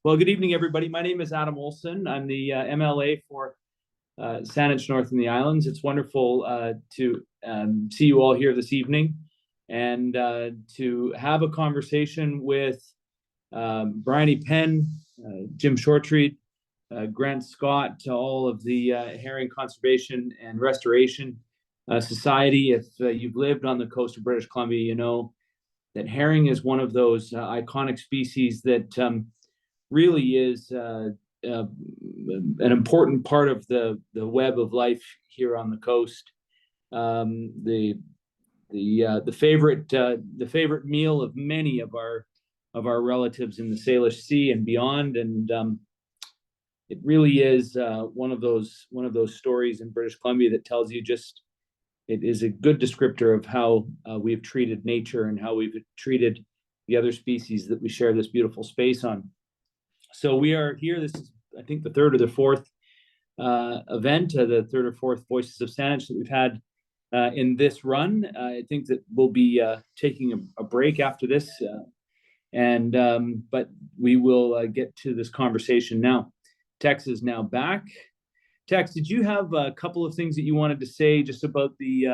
Well, good evening, everybody. My name is Adam Olson. I'm the MLA for Saanich North in the Islands. It's wonderful to see you all here this evening and to have a conversation with Briony Penn, Jim Shortreed, Grant Scott, to all of the Herring Conservation and Restoration Society. If you've lived on the coast of British Columbia, you know that herring is one of those iconic species that really is an important part of the web of life here on the coast. The favorite meal of many of our relatives in the Salish Sea and beyond, and it really is one of those stories in British Columbia that tells you just it is a good descriptor of how we've treated nature and how we've treated the other species that we share this beautiful space on. So we are here. This is, I think, the third or the fourth event, the third or fourth Voices of Saanich that we've had in this run. I think that we'll be taking a break after this, but we will get to this conversation now. Tex is now back. Tex, did you have a couple of things that you wanted to say just about the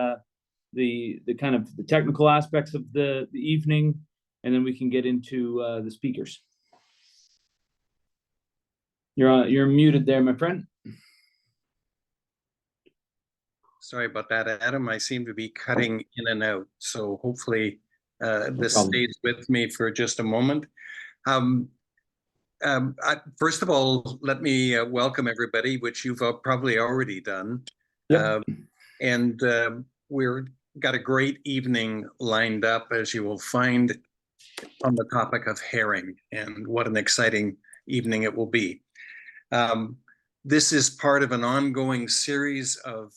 kind of the technical aspects of the evening, and then we can get into the speakers? You're muted there, my friend. Sorry about that, Adam. I seem to be cutting in and out, so hopefully this stays with me for just a moment. First of all, let me welcome everybody, which you've probably already done. Yep. We're got a great evening lined up, as you will find, on the topic of herring, and what an exciting evening it will be. This is part of an ongoing series of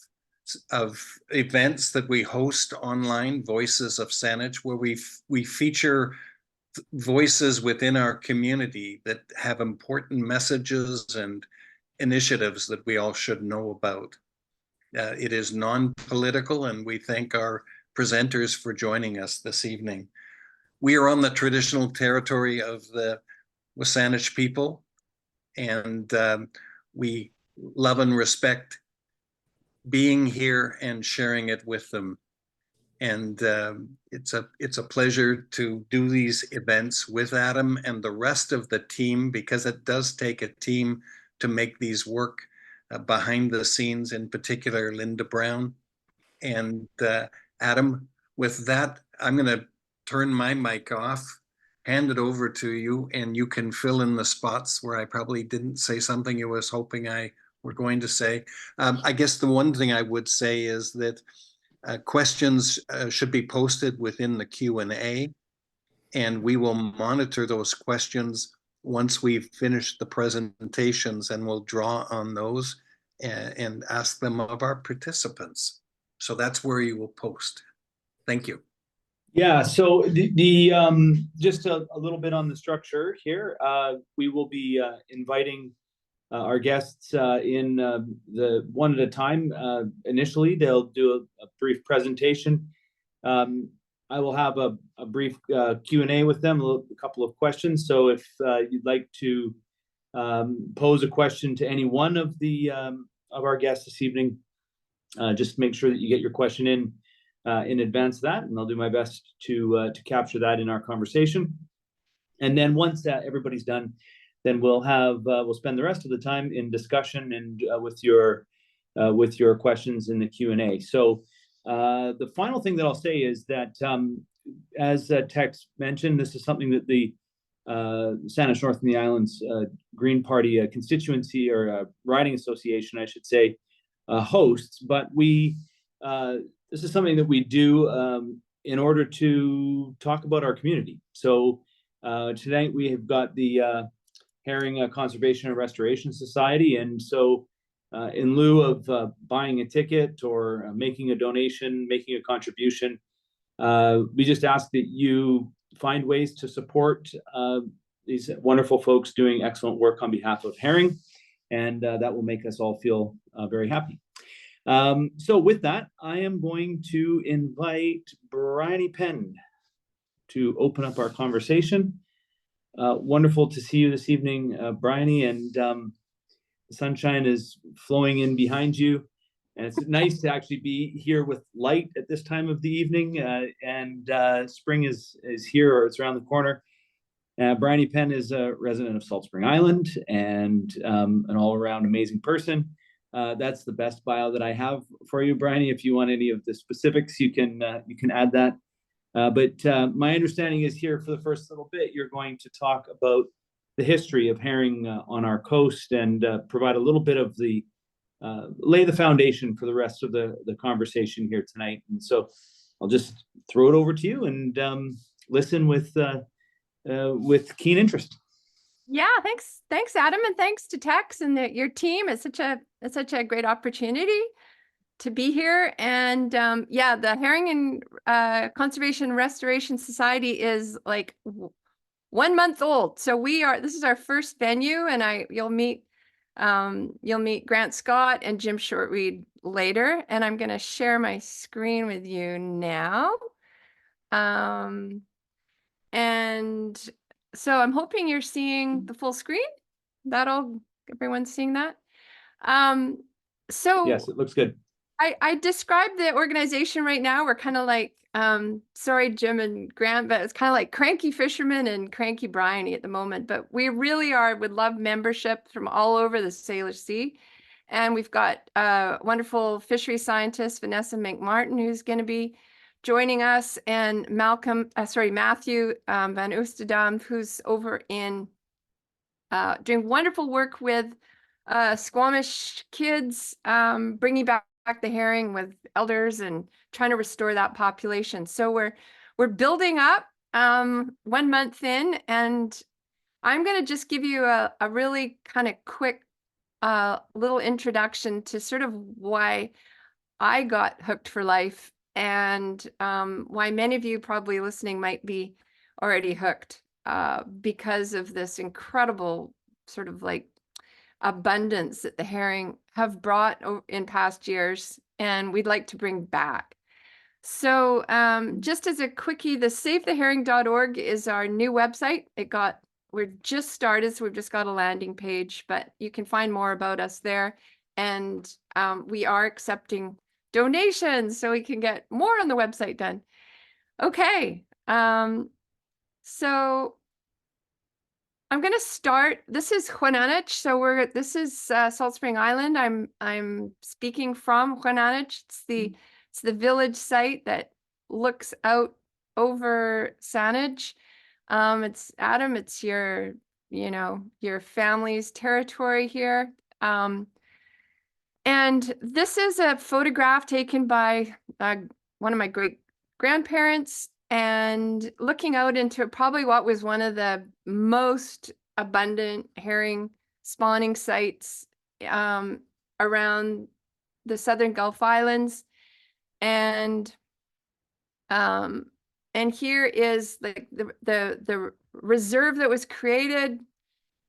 events that we host online, Voices of Saanich, where we feature voices within our community that have important messages and initiatives that we all should know about. It is non-political, and we thank our presenters for joining us this evening. We are on the traditional territory of the Saanich people, and we love and respect being here and sharing it with them. And it's a pleasure to do these events with Adam and the rest of the team, because it does take a team to make these work behind the scenes, in particular Linda Brown. And Adam, with that, I'm going to turn my mic off, hand it over to you, and you can fill in the spots where I probably didn't say something you was hoping I were going to say. I guess the one thing I would say is that questions should be posted within the Q&A, and we will monitor those questions once we've finished the presentations, and we'll draw on those and ask them of our participants. So that's where you will post. Thank you. Yeah, so just a little bit on the structure here. We will be inviting our guests in the one at a time. Initially, they'll do a brief presentation. I will have a brief Q&A with them, a couple of questions. So if you'd like to pose a question to any one of our guests this evening, just make sure that you get your question in advance of that, and I'll do my best to capture that in our conversation. And then once everybody's done, then we'll spend the rest of the time in discussion and with your questions in the Q&A. So the final thing that I'll say is that as Tex mentioned, this is something that the Saanich North in the Islands Green Party constituency, or riding association, I should say, hosts. But this is something that we do in order to talk about our community. So tonight we have got the Herring Conservation and Restoration Society, and so in lieu of buying a ticket or making a donation, making a contribution, we just ask that you find ways to support these wonderful folks doing excellent work on behalf of herring, and that will make us all feel very happy. So with that, I am going to invite Briony Penn to open up our conversation. Wonderful to see you this evening, Briony, and the sunshine is flowing in behind you. And it's nice to actually be here with light at this time of the evening. And spring is here, or it's around the corner. Briony Penn is a resident of Salt Spring Island and an all-around amazing person. That's the best bio that I have for you, Briony. If you want any of the specifics, you can add that. But my understanding is here for the first little bit, you're going to talk about the history of herring on our coast and provide a little bit of the lay the foundation for the rest of the conversation here tonight. And so I'll just throw it over to you and listen with keen interest. Yeah, thanks, Adam, and thanks to Tex and your team. It's such a great opportunity to be here. And yeah, the Herring and Conservation Restoration Society is like 1 month old. So this is our first venue, and you'll meet Grant Scott and Jim Shortreed later. And I'm going to share my screen with you now. And so I'm hoping you're seeing the full screen. Everyone's seeing that. So yes, it looks good. I describe the organization right now. We're kind of like, sorry, Jim and Grant, but it's kind of like cranky fishermen and cranky Briony at the moment. But we really would love membership from all over the Salish Sea. And we've got wonderful fishery scientist, Vanessa McMartin, who's going to be joining us, and Matthew Van Oosterdam, who's over in doing wonderful work with Squamish kids, bringing back the herring with elders and trying to restore that population. So we're building up 1 month in, and I'm going to just give you a really kind of quick little introduction to sort of why I got hooked for life, and why many of you probably listening might be already hooked because of this incredible sort of like abundance that the herring have brought in past years, and we'd like to bring back. So just as a quickie, the savetheherring.org is our new website. We're just started, so we've just got a landing page, but you can find more about us there. And we are accepting donations so we can get more on the website done. Okay, so I'm going to start. This is Saanich. So this is Salt Spring Island. I'm speaking from Saanich. It's the village site that looks out over Saanich. It's Adam. It's your family's territory here. And this is a photograph taken by one of my great grandparents, and looking out into probably what was one of the most abundant herring spawning sites around the Southern Gulf Islands. And here is like the reserve that was created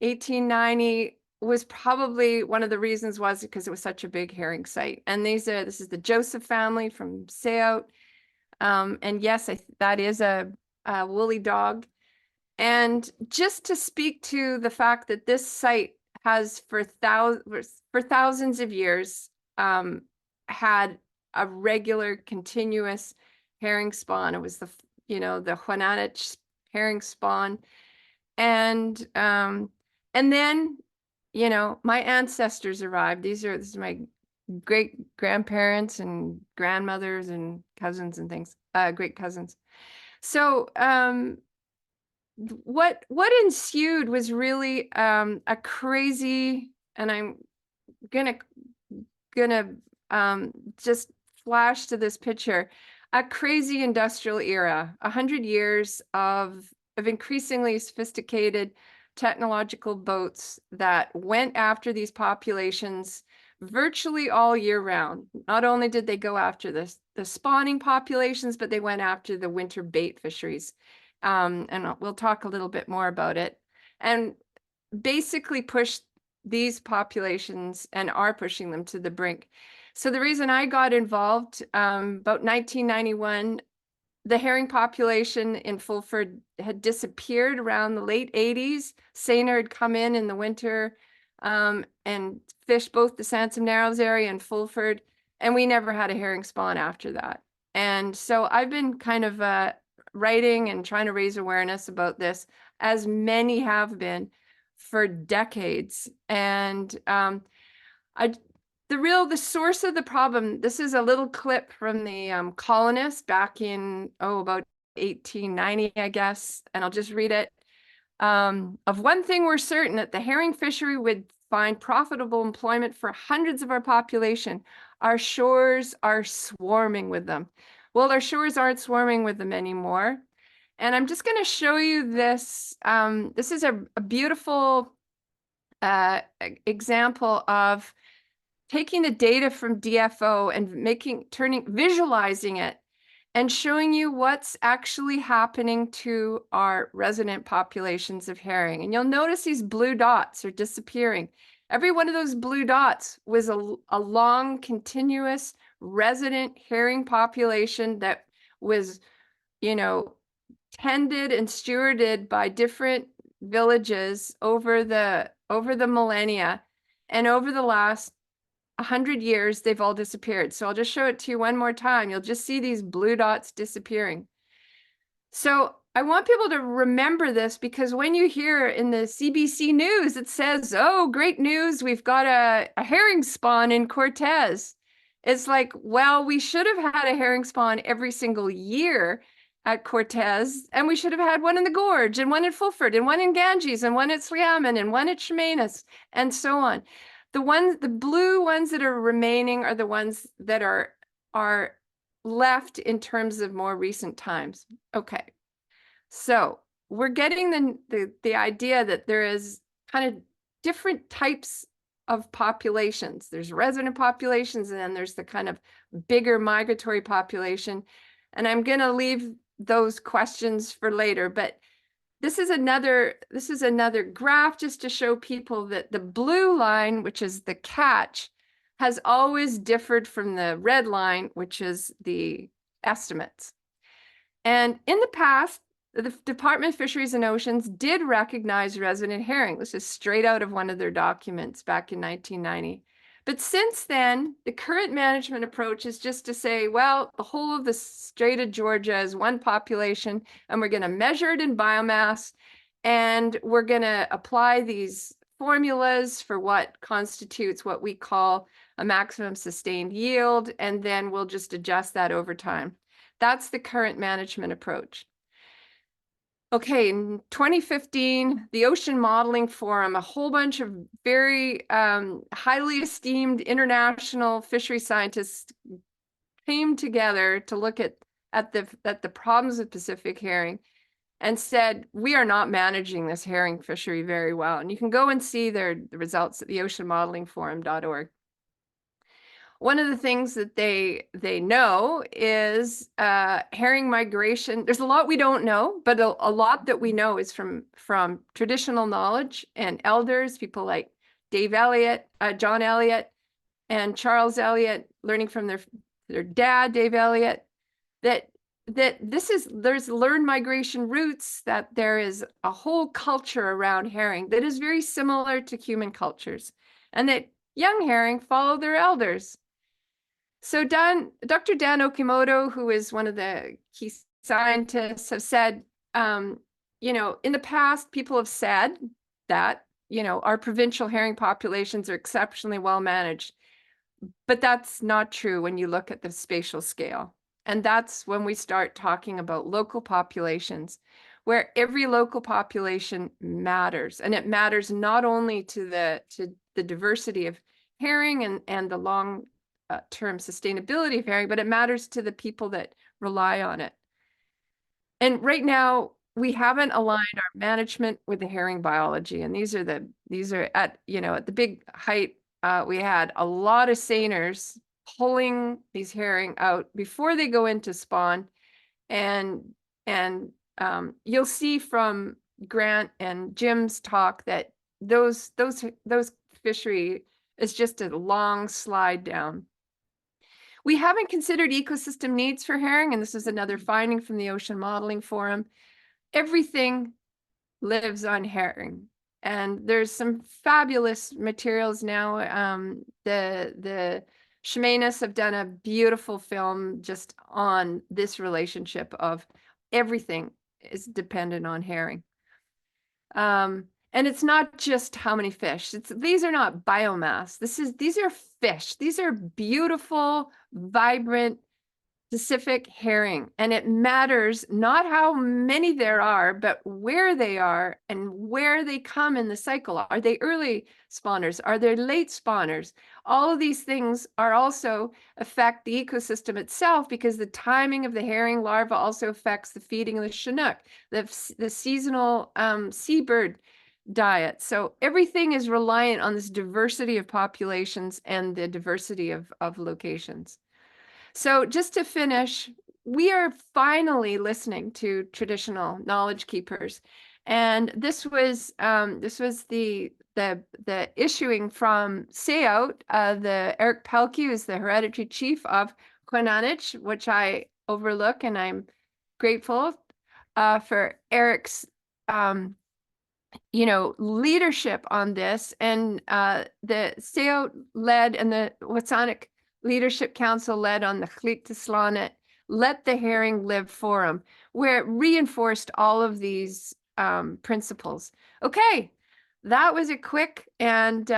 1890. Was probably one of the reasons was because it was such a big herring site. And this is the Joseph family from Saanich. And yes, that is a woolly dog. And just to speak to the fact that this site has for thousands of years had a regular continuous herring spawn. It was the Saanich herring spawn. And then my ancestors arrived. This is my great grandparents and grandmothers and cousins and things, great cousins. So what ensued was really a crazy, and I'm gonna just flash to this picture, a crazy industrial era, 100 years of increasingly sophisticated technological boats that went after these populations virtually all year round. Not only did they go after the spawning populations, but they went after the winter bait fisheries. And we'll talk a little bit more about it. And basically pushed these populations and are pushing them to the brink. So the reason I got involved, about 1991, the herring population in Fulford had disappeared around the late 80s. Saanich had come in the winter and fished both the Sansom Narrows area and Fulford, and we never had a herring spawn after that. And so I've been kind of writing and trying to raise awareness about this, as many have been for decades. And the source of the problem, this is a little clip from the Colonist back in, about 1890, I guess, and I'll just read it. Of one thing we're certain, that the herring fishery would find profitable employment for hundreds of our population. Our shores are swarming with them. Well, our shores aren't swarming with them anymore. And I'm just going to show you this. This is a beautiful example of taking the data from DFO and visualizing it and showing you what's actually happening to our resident populations of herring. And you'll notice these blue dots are disappearing. Every one of those blue dots was a long, continuous resident herring population that was, tended and stewarded by different villages over the millennia. And over the last 100 years, they've all disappeared. So I'll just show it to you one more time. You'll just see these blue dots disappearing. So I want people to remember this, because when you hear in the CBC News, it says, oh, great news, we've got a herring spawn in Cortez. It's like, well, we should have had a herring spawn every single year at Cortez, and we should have had one in the Gorge, and one in Fulford, and one in Ganges, and one at Sliammon, and one at Chemainus, and so on. The blue ones that are remaining are the ones that are left in terms of more recent times. Okay, so we're getting the idea that there is kind of different types of populations. There's resident populations, and then there's the kind of bigger migratory population. And I'm going to leave those questions for later, but this is another graph just to show people that the blue line, which is the catch, has always differed from the red line, which is the estimates. And in the past, the Department of Fisheries and Oceans did recognize resident herring. This is straight out of one of their documents back in 1990. But since then, the current management approach is just to say, well, the whole of the Strait of Georgia is one population, and we're going to measure it in biomass, and we're going to apply these formulas for what constitutes what we call a maximum sustained yield, and then we'll just adjust that over time. That's the current management approach. Okay, in 2015, the Ocean Modeling Forum, a whole bunch of very highly esteemed international fishery scientists came together to look at the problems of Pacific herring and said, we are not managing this herring fishery very well. And you can go and see the results at the oceanmodelingforum.org. One of the things that they know is herring migration. There's a lot we don't know, but a lot that we know is from traditional knowledge and elders, people like Dave Elliott, John Elliott, and Charles Elliott, learning from their dad, Dave Elliott, that there's learned migration routes, that there is a whole culture around herring that is very similar to human cultures, and that young herring follow their elders. So Dr. Dan Okimoto, who is one of the key scientists, have said, in the past, people have said that, our provincial herring populations are exceptionally well managed. But that's not true when you look at the spatial scale. And that's when we start talking about local populations, where every local population matters. And it matters not only to the diversity of herring and the long term sustainability of herring, but it matters to the people that rely on it. And right now, we haven't aligned our management with the herring biology. And these are at the big height, we had a lot of seiners pulling these herring out before they go into spawn. And you'll see from Grant and Jim's talk that those fishery is just a long slide down. We haven't considered ecosystem needs for herring, and this is another finding from the Ocean Modeling Forum. Everything lives on herring. And there's some fabulous materials now. The Shemanis have done a beautiful film just on this relationship of everything is dependent on herring. And it's not just how many fish. These are not biomass. These are fish. These are beautiful, vibrant, Pacific herring. And it matters not how many there are, but where they are and where they come in the cycle. Are they early spawners? Are they late spawners? All of these things are also affect the ecosystem itself, because the timing of the herring larva also affects the feeding of the chinook, the seasonal seabird diet. So everything is reliant on this diversity of populations and the diversity of locations. So just to finish, we are finally listening to traditional knowledge keepers, and this was the issuing from Saanich. The Eric Pelkey is the hereditary chief of Saanich, which I overlook, and I'm grateful for Eric's leadership on this. And the Saanich led, and the Saanich Leadership Council led on the Chlik Tslanet, Let the Herring Live Forum, where it reinforced all of these principles. Okay, that was a quick, and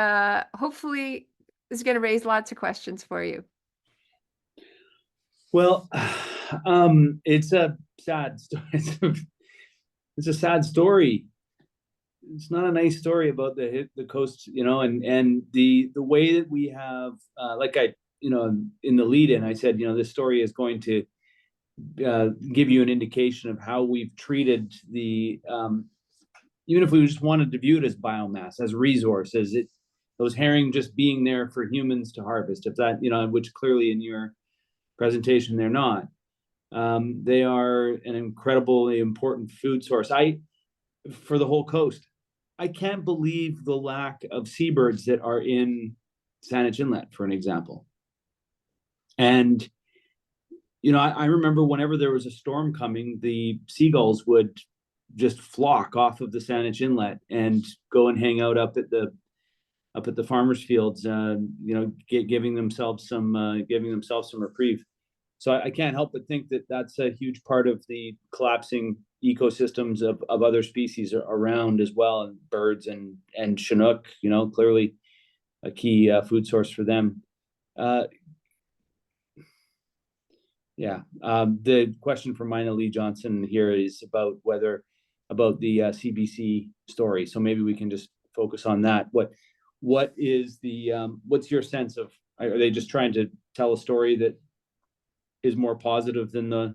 hopefully is going to raise lots of questions for you. Well, it's a sad story. It's a sad story. It's not a nice story about the coast, and the way that we have, like I, in the lead in, I said, this story is going to give you an indication of how we've treated the, even if we just wanted to view it as biomass, as resources, those herring just being there for humans to harvest, if that, which clearly in your presentation they're not. They are an incredibly important food source for the whole coast. I can't believe the lack of seabirds that are in Saanich Inlet, for an example. And, I remember whenever there was a storm coming, the seagulls would just flock off of the Saanich Inlet and go and hang out up at the farmers' fields, giving themselves some reprieve. So I can't help but think that that's a huge part of the collapsing ecosystems of other species around as well, and birds and chinook, clearly a key food source for them. The question from Mina Lee Johnson here is about the CBC story. So maybe we can just focus on that. What is what's your sense of, are they just trying to tell a story that is more positive than the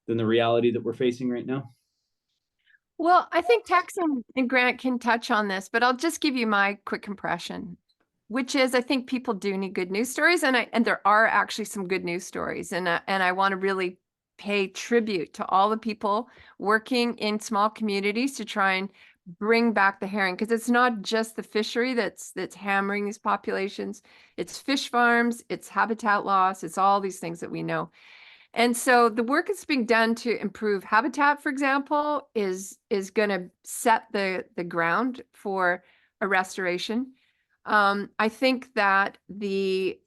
reality that we're facing right now? Well, I think Tex and Grant can touch on this, but I'll just give you my quick impression, which is I think people do need good news stories, and there are actually some good news stories, and I want to really pay tribute to all the people working in small communities to try and bring back the herring, because it's not just the fishery that's hammering these populations. It's fish farms, it's habitat loss, it's all these things that we know. And so the work that's being done to improve habitat, for example, is going to set the ground for a restoration. I think that the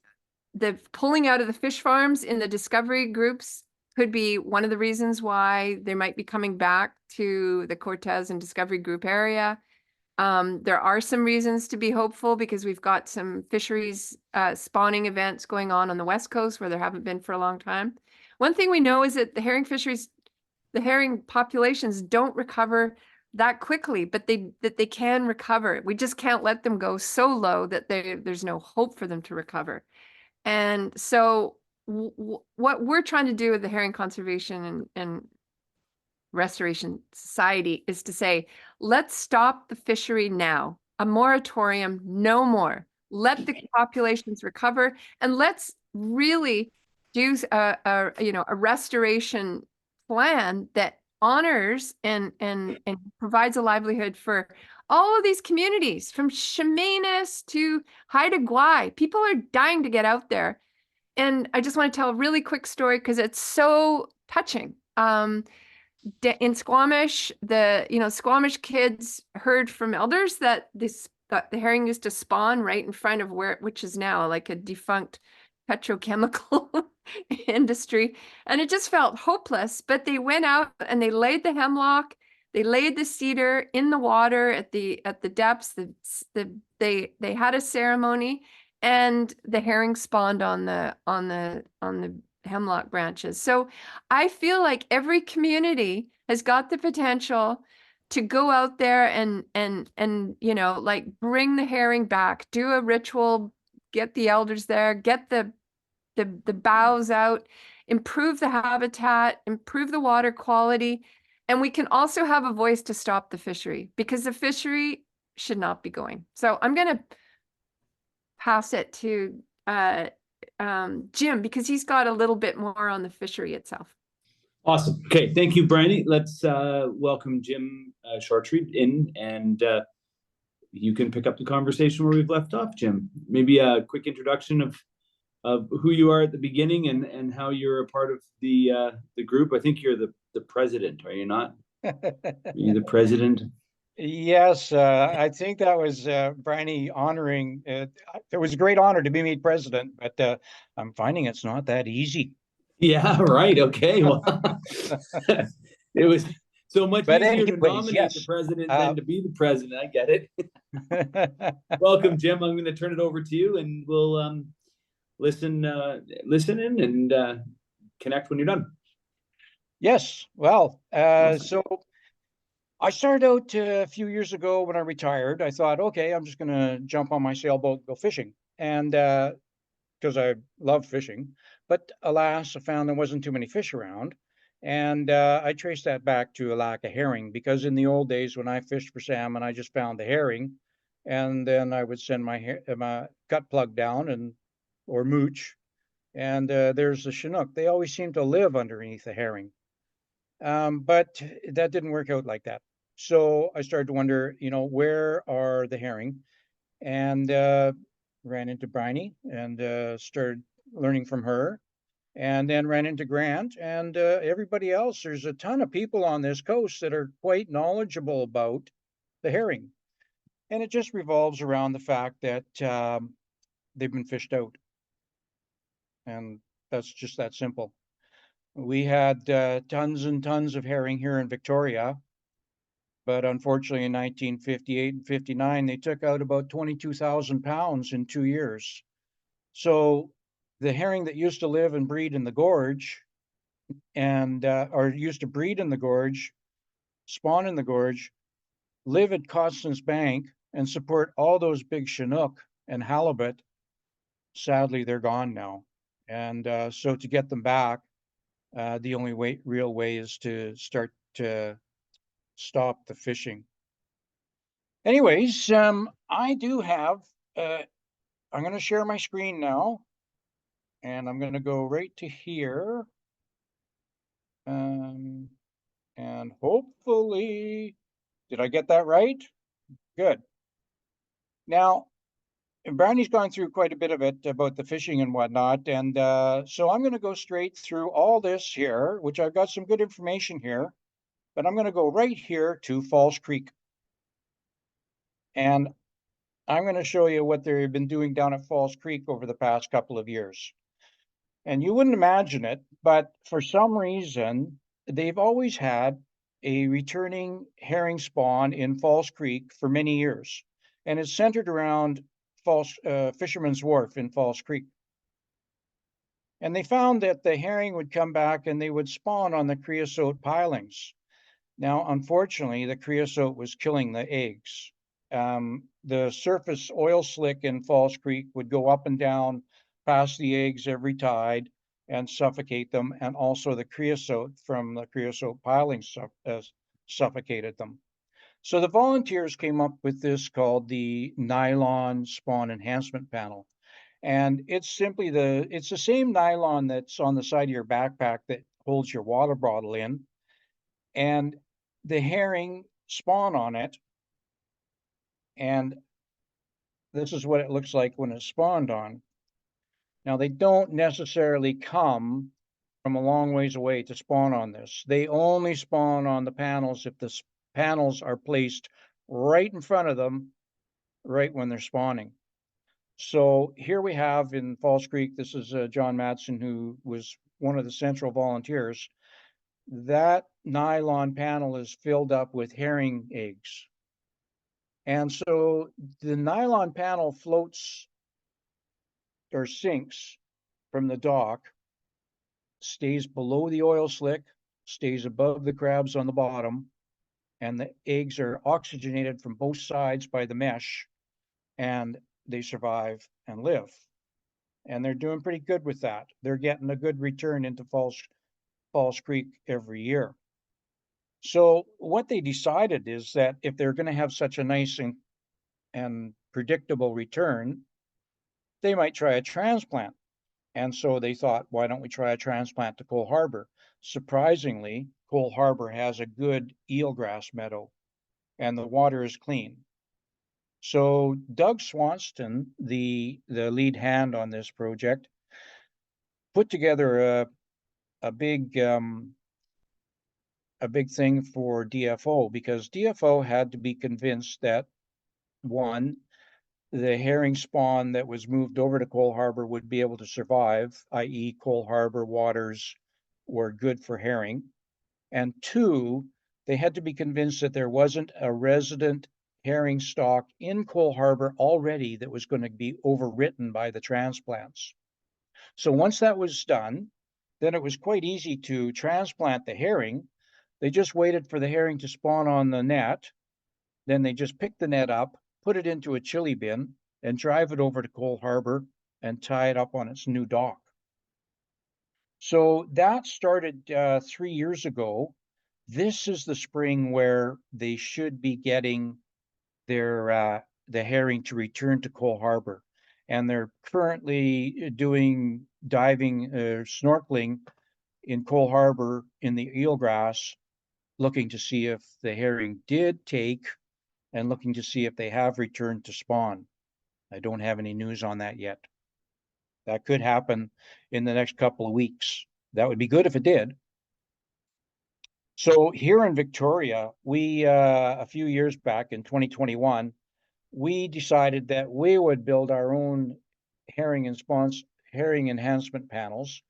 pulling out of the fish farms in the discovery groups could be one of the reasons why they might be coming back to the Cortez and Discovery Group area. There are some reasons to be hopeful, because we've got some fisheries spawning events going on the West Coast where there haven't been for a long time. One thing we know is that the herring populations don't recover that quickly, but they can recover. We just can't let them go so low that there's no hope for them to recover. And so what we're trying to do with the Herring Conservation and Restoration Society is to say, let's stop the fishery now. A moratorium, no more. Let the populations recover, and let's really do a restoration plan that honors and provides a livelihood for all of these communities, from Chemanis to Haida Gwaii. People are dying to get out there. And I just want to tell a really quick story because it's so touching. In Squamish, Squamish kids heard from elders that that the herring used to spawn right in front of which is now like a defunct petrochemical industry, and it just felt hopeless. But they went out and they laid the hemlock, they laid the cedar in the water at the depths. They had a ceremony, and the herring spawned on the hemlock branches. So I feel like every community has got the potential to go out there and like bring the herring back, do a ritual, get the elders there, get the boughs out, improve the habitat, improve the water quality, and we can also have a voice to stop the fishery, because the fishery should not be going. So I'm going to pass it to Jim, because he's got a little bit more on the fishery itself. Awesome. Okay, thank you, Briony. Let's welcome Jim Shortreed in, and you can pick up the conversation where we've left off, Jim. Maybe a quick introduction of who you are at the beginning and how you're a part of the group. I think you're the president, are you not? You're the president. Yes, I think that was Briony honoring. It was a great honor to be made president, but I'm finding it's not that easy. Yeah, right. Okay. Well, it was so much But easier to anyways, nominate yes. the president than to be the president. I get it. Welcome, Jim. I'm going to turn it over to you, and we'll listen in and connect when you're done. Yes. Well, so I started out a few years ago when I retired. I thought, okay, I'm just going to jump on my sailboat and go fishing, and because I love fishing. But alas, I found there wasn't too many fish around. And I traced that back to a lack of herring, because in the old days when I fished for salmon, I just found the herring, and then I would send my gut plug down or mooch, and there's the chinook. They always seem to live underneath the herring. But that didn't work out like that. So I started to wonder, where are the herring? And ran into Briony and started learning from her, and then ran into Grant and everybody else. There's a ton of people on this coast that are quite knowledgeable about the herring. And it just revolves around the fact that they've been fished out. And that's just that simple. We had tons and tons of herring here in Victoria, but unfortunately in 1958 and 59, they took out about 22,000 pounds in 2 years. So the herring that used to live and breed in the gorge or used to breed in the gorge, spawn in the gorge, live at Constance Bank and support all those big chinook and halibut, sadly, they're gone now. And so to get them back, the only real way is to start to stop the fishing. Anyways, I do have, I'm going to share my screen now, and I'm going to go right to here. And hopefully, did I get that right? Good. Now, Briony's gone through quite a bit of it about the fishing and whatnot, and so I'm going to go straight through all this here, which I've got some good information here, but I'm going to go right here to Falls Creek. And I'm going to show you what they've been doing down at Falls Creek over the past couple of years. And you wouldn't imagine it, but for some reason, they've always had a returning herring spawn in Falls Creek for many years. And it's centered around Fisherman's Wharf in Falls Creek. And they found that the herring would come back and they would spawn on the creosote pilings. Now, unfortunately, the creosote was killing the eggs. The surface oil slick in Falls Creek would go up and down past the eggs every tide and suffocate them, and also the creosote from the creosote pilings suffocated them. So the volunteers came up with this called the nylon spawn enhancement panel. And it's simply it's the same nylon that's on the side of your backpack that holds your water bottle in. And the herring spawn on it. And this is what it looks like when it's spawned on. Now, they don't necessarily come from a long ways away to spawn on this. They only spawn on the panels if the panels are placed right in front of them, right when they're spawning. So here we have in Falls Creek, this is John Madsen, who was one of the central volunteers. That nylon panel is filled up with herring eggs. And so the nylon panel floats or sinks from the dock, stays below the oil slick, stays above the crabs on the bottom, and the eggs are oxygenated from both sides by the mesh, and they survive and live. And they're doing pretty good with that. They're getting a good return into Falls Creek every year. So what they decided is that if they're going to have such a nice and predictable return, they might try a transplant. And so they thought, why don't we try a transplant to Cole Harbor? Surprisingly, Cole Harbor has a good eelgrass meadow and the water is clean. So Doug Swanston, the lead hand on this project, put together a big thing for DFO, because DFO had to be convinced that, one, the herring spawn that was moved over to Cole Harbor would be able to survive, i.e. Cole Harbor waters were good for herring. And two, they had to be convinced that there wasn't a resident herring stock in Cole Harbor already that was going to be overwritten by the transplants. So once that was done, then it was quite easy to transplant the herring. They just waited for the herring to spawn on the net. Then they just picked the net up, put it into a chili bin, and drive it over to Cole Harbor and tie it up on its new dock. So that started 3 years ago. This is the spring where they should be getting their the herring to return to Cole Harbor. And they're currently doing diving, snorkeling in Cole Harbor in the eelgrass, looking to see if the herring did take and looking to see if they have returned to spawn. I don't have any news on that yet. That could happen in the next couple of weeks. That would be good if it did. So here in Victoria, we, a few years back in 2021, we decided that we would build our own herring enhancement panels.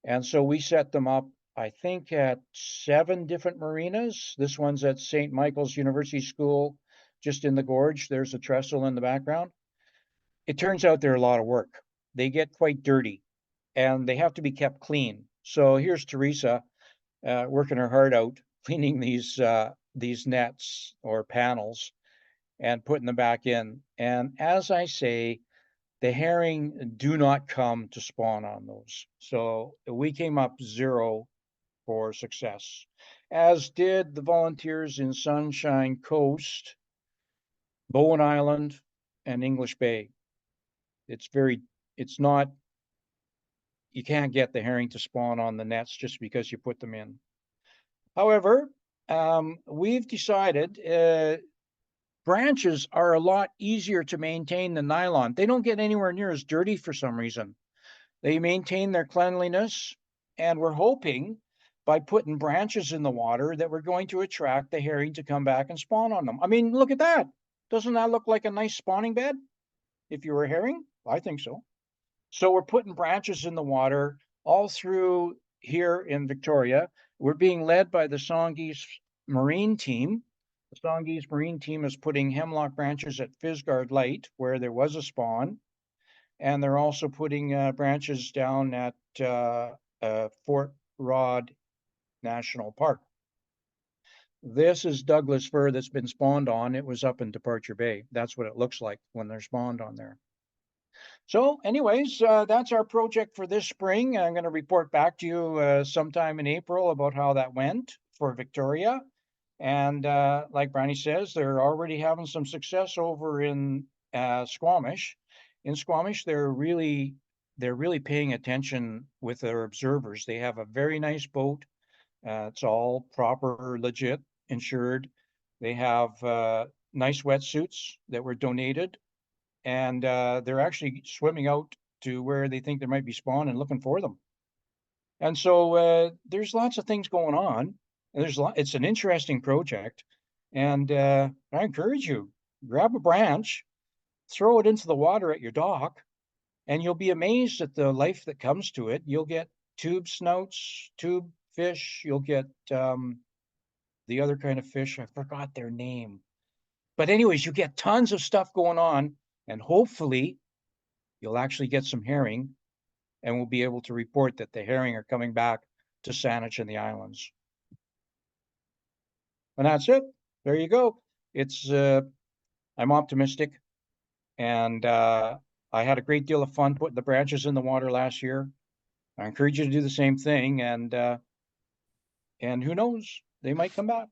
And so we set them up, I think, at 7 different marinas. This one's at St. Michael's University School, just in the gorge. There's a trestle in the background. It turns out they're a lot of work. They get quite dirty and they have to be kept clean. So here's Teresa working her heart out, cleaning these nets or panels and putting them back in. And as I say, the herring do not come to spawn on those. So we came up 0 for success, as did the volunteers in Sunshine Coast, Bowen Island, and English Bay. It's not, you can't get the herring to spawn on the nets just because you put them in. However, we've decided branches are a lot easier to maintain than nylon. They don't get anywhere near as dirty for some reason. They maintain their cleanliness, and we're hoping by putting branches in the water that we're going to attract the herring to come back and spawn on them. I mean, look at that. Doesn't that look like a nice spawning bed? If you were a herring, I think so. So we're putting branches in the water all through here in Victoria. We're being led by the Songhees Marine Team. The Songhees Marine Team is putting hemlock branches at Fisgard Light, where there was a spawn. And they're also putting branches down at Fort Rod National Park. This is Douglas fir that's been spawned on. It was up in Departure Bay. That's what it looks like when they're spawned on there. So anyways, that's our project for this spring. I'm going to report back to you sometime in April about how that went for Victoria. And like Briony says, they're already having some success over in Squamish. In Squamish, they're really paying attention with their observers. They have a very nice boat. It's all proper, legit, insured. They have nice wetsuits that were donated. And they're actually swimming out to where they think there might be spawn and looking for them. And so there's lots of things going on. And it's an interesting project. And I encourage you, grab a branch, throw it into the water at your dock, and you'll be amazed at the life that comes to it. You'll get tube snouts, tube fish. You'll get the other kind of fish. I forgot their name. But anyways, you get tons of stuff going on, and hopefully you'll actually get some herring, and we'll be able to report that the herring are coming back to Saanich and the islands. And that's it. There you go. It's I'm optimistic, and I had a great deal of fun putting the branches in the water last year. I encourage you to do the same thing, and who knows, they might come back.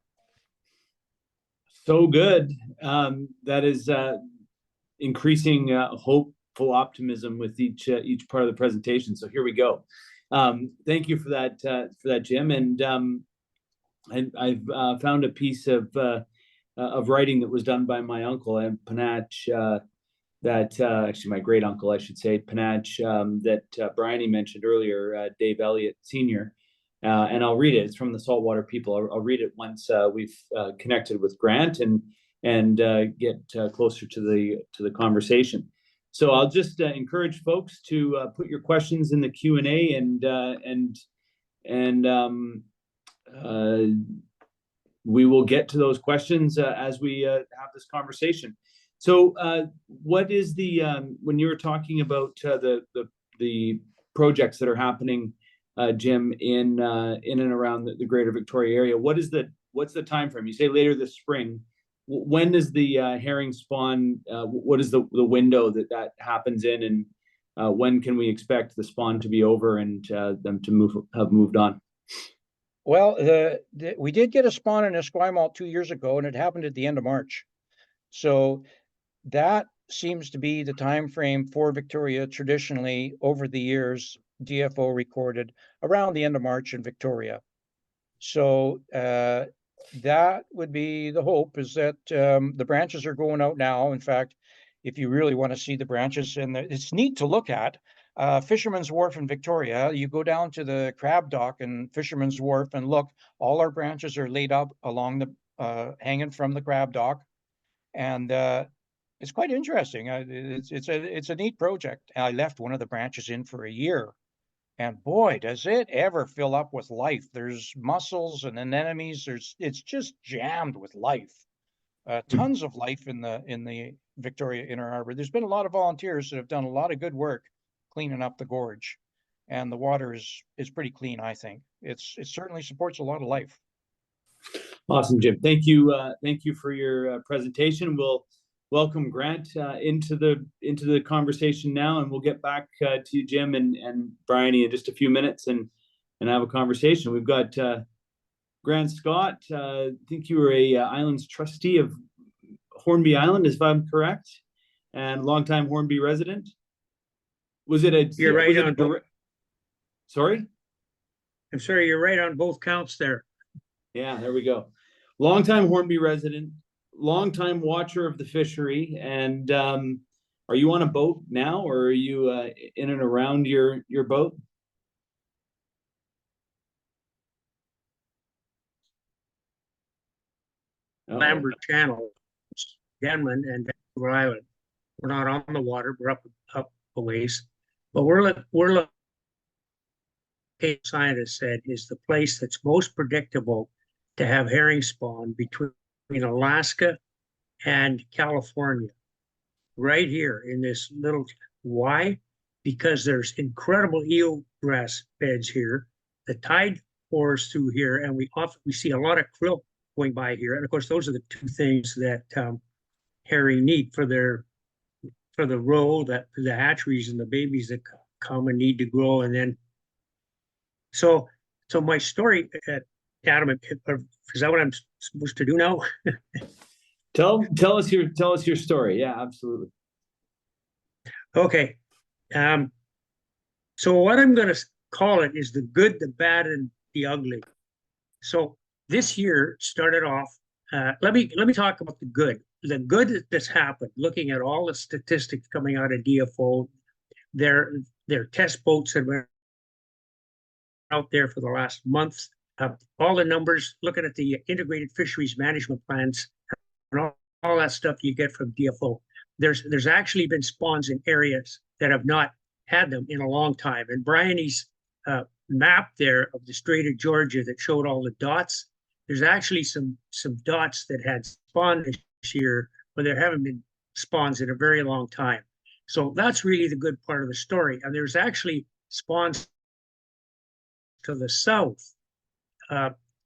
So good. That is increasing hopeful optimism with each part of the presentation. So here we go. Thank you for that, Jim. And I've found a piece of writing that was done by my uncle and Saanich, that actually my great uncle, I should say, Saanich, that Briony mentioned earlier, Dave Elliott Sr. And I'll read it. It's from the Saltwater People. I'll read it once we've connected with Grant and get closer to the conversation. So I'll just encourage folks to put your questions in the Q&A, and we will get to those questions as we have this conversation. So what is the when you were talking about the projects that are happening, Jim, in and around the greater Victoria area, what's the time frame? You say later this spring. When does the herring spawn? What is the window that happens in, and when can we expect the spawn to be over and them to have moved on? Well, we did get a spawn in Esquimalt 2 years ago, and it happened at the end of March. So that seems to be the time frame for Victoria. Traditionally, over the years, DFO recorded around the end of March in Victoria. So that would be the hope, is that the branches are going out now. In fact, if you really want to see the branches, and it's neat to look at, Fisherman's Wharf in Victoria, you go down to the crab dock in Fisherman's Wharf and look, all our branches are laid up along the hanging from the crab dock. And it's quite interesting. It's a neat project. I left one of the branches in for a year, and boy, does it ever fill up with life. There's mussels and anemones. It's just jammed with life. Tons of life in the Victoria Inner Harbor. There's been a lot of volunteers that have done a lot of good work cleaning up the gorge, and the water is pretty clean. I think it certainly supports a lot of life. Awesome, Jim. Thank you for your presentation. We'll welcome Grant into the conversation now, and we'll get back to you, Jim, and Briony in just a few minutes, and have a conversation. We've got Grant Scott. I think you were a islands trustee of Hornby Island, if I'm correct, and longtime Hornby resident. Was it a? You're right on both. Sorry? I'm sorry, you're right on both counts there. Yeah, there we go. Longtime Hornby resident, longtime watcher of the fishery. And are you on a boat now, or are you in and around your boat? Lambert Channel, Denman and Vancouver Island. We're not on the water, we're up a ways. But we're scientists said is the place that's most predictable to have herring spawn between Alaska and California, right here in this little. Why? Because there's incredible eelgrass beds here. The tide pours through here, and we see a lot of krill going by here. And of course, those are the two things that herring need for the roe, that the hatcheries and the babies that come and need to grow. And then so my story, Adam, is that what I'm supposed to do now? Tell us your story. Yeah, absolutely. Okay. So what I'm going to call it is the good, the bad, and the ugly. So this year started off. Let me talk about the good. The good that's happened. Looking at all the statistics coming out of DFO, Their test boats have been out there for the last month. All the numbers, looking at the integrated fisheries management plans and all that stuff you get from DFO. There's actually been spawns in areas that have not had them in a long time. And Briony's map there of the Strait of Georgia that showed all the dots, there's actually some dots that had spawned this year, but there haven't been spawns in a very long time. So that's really the good part of the story. And there's actually spawns to the south.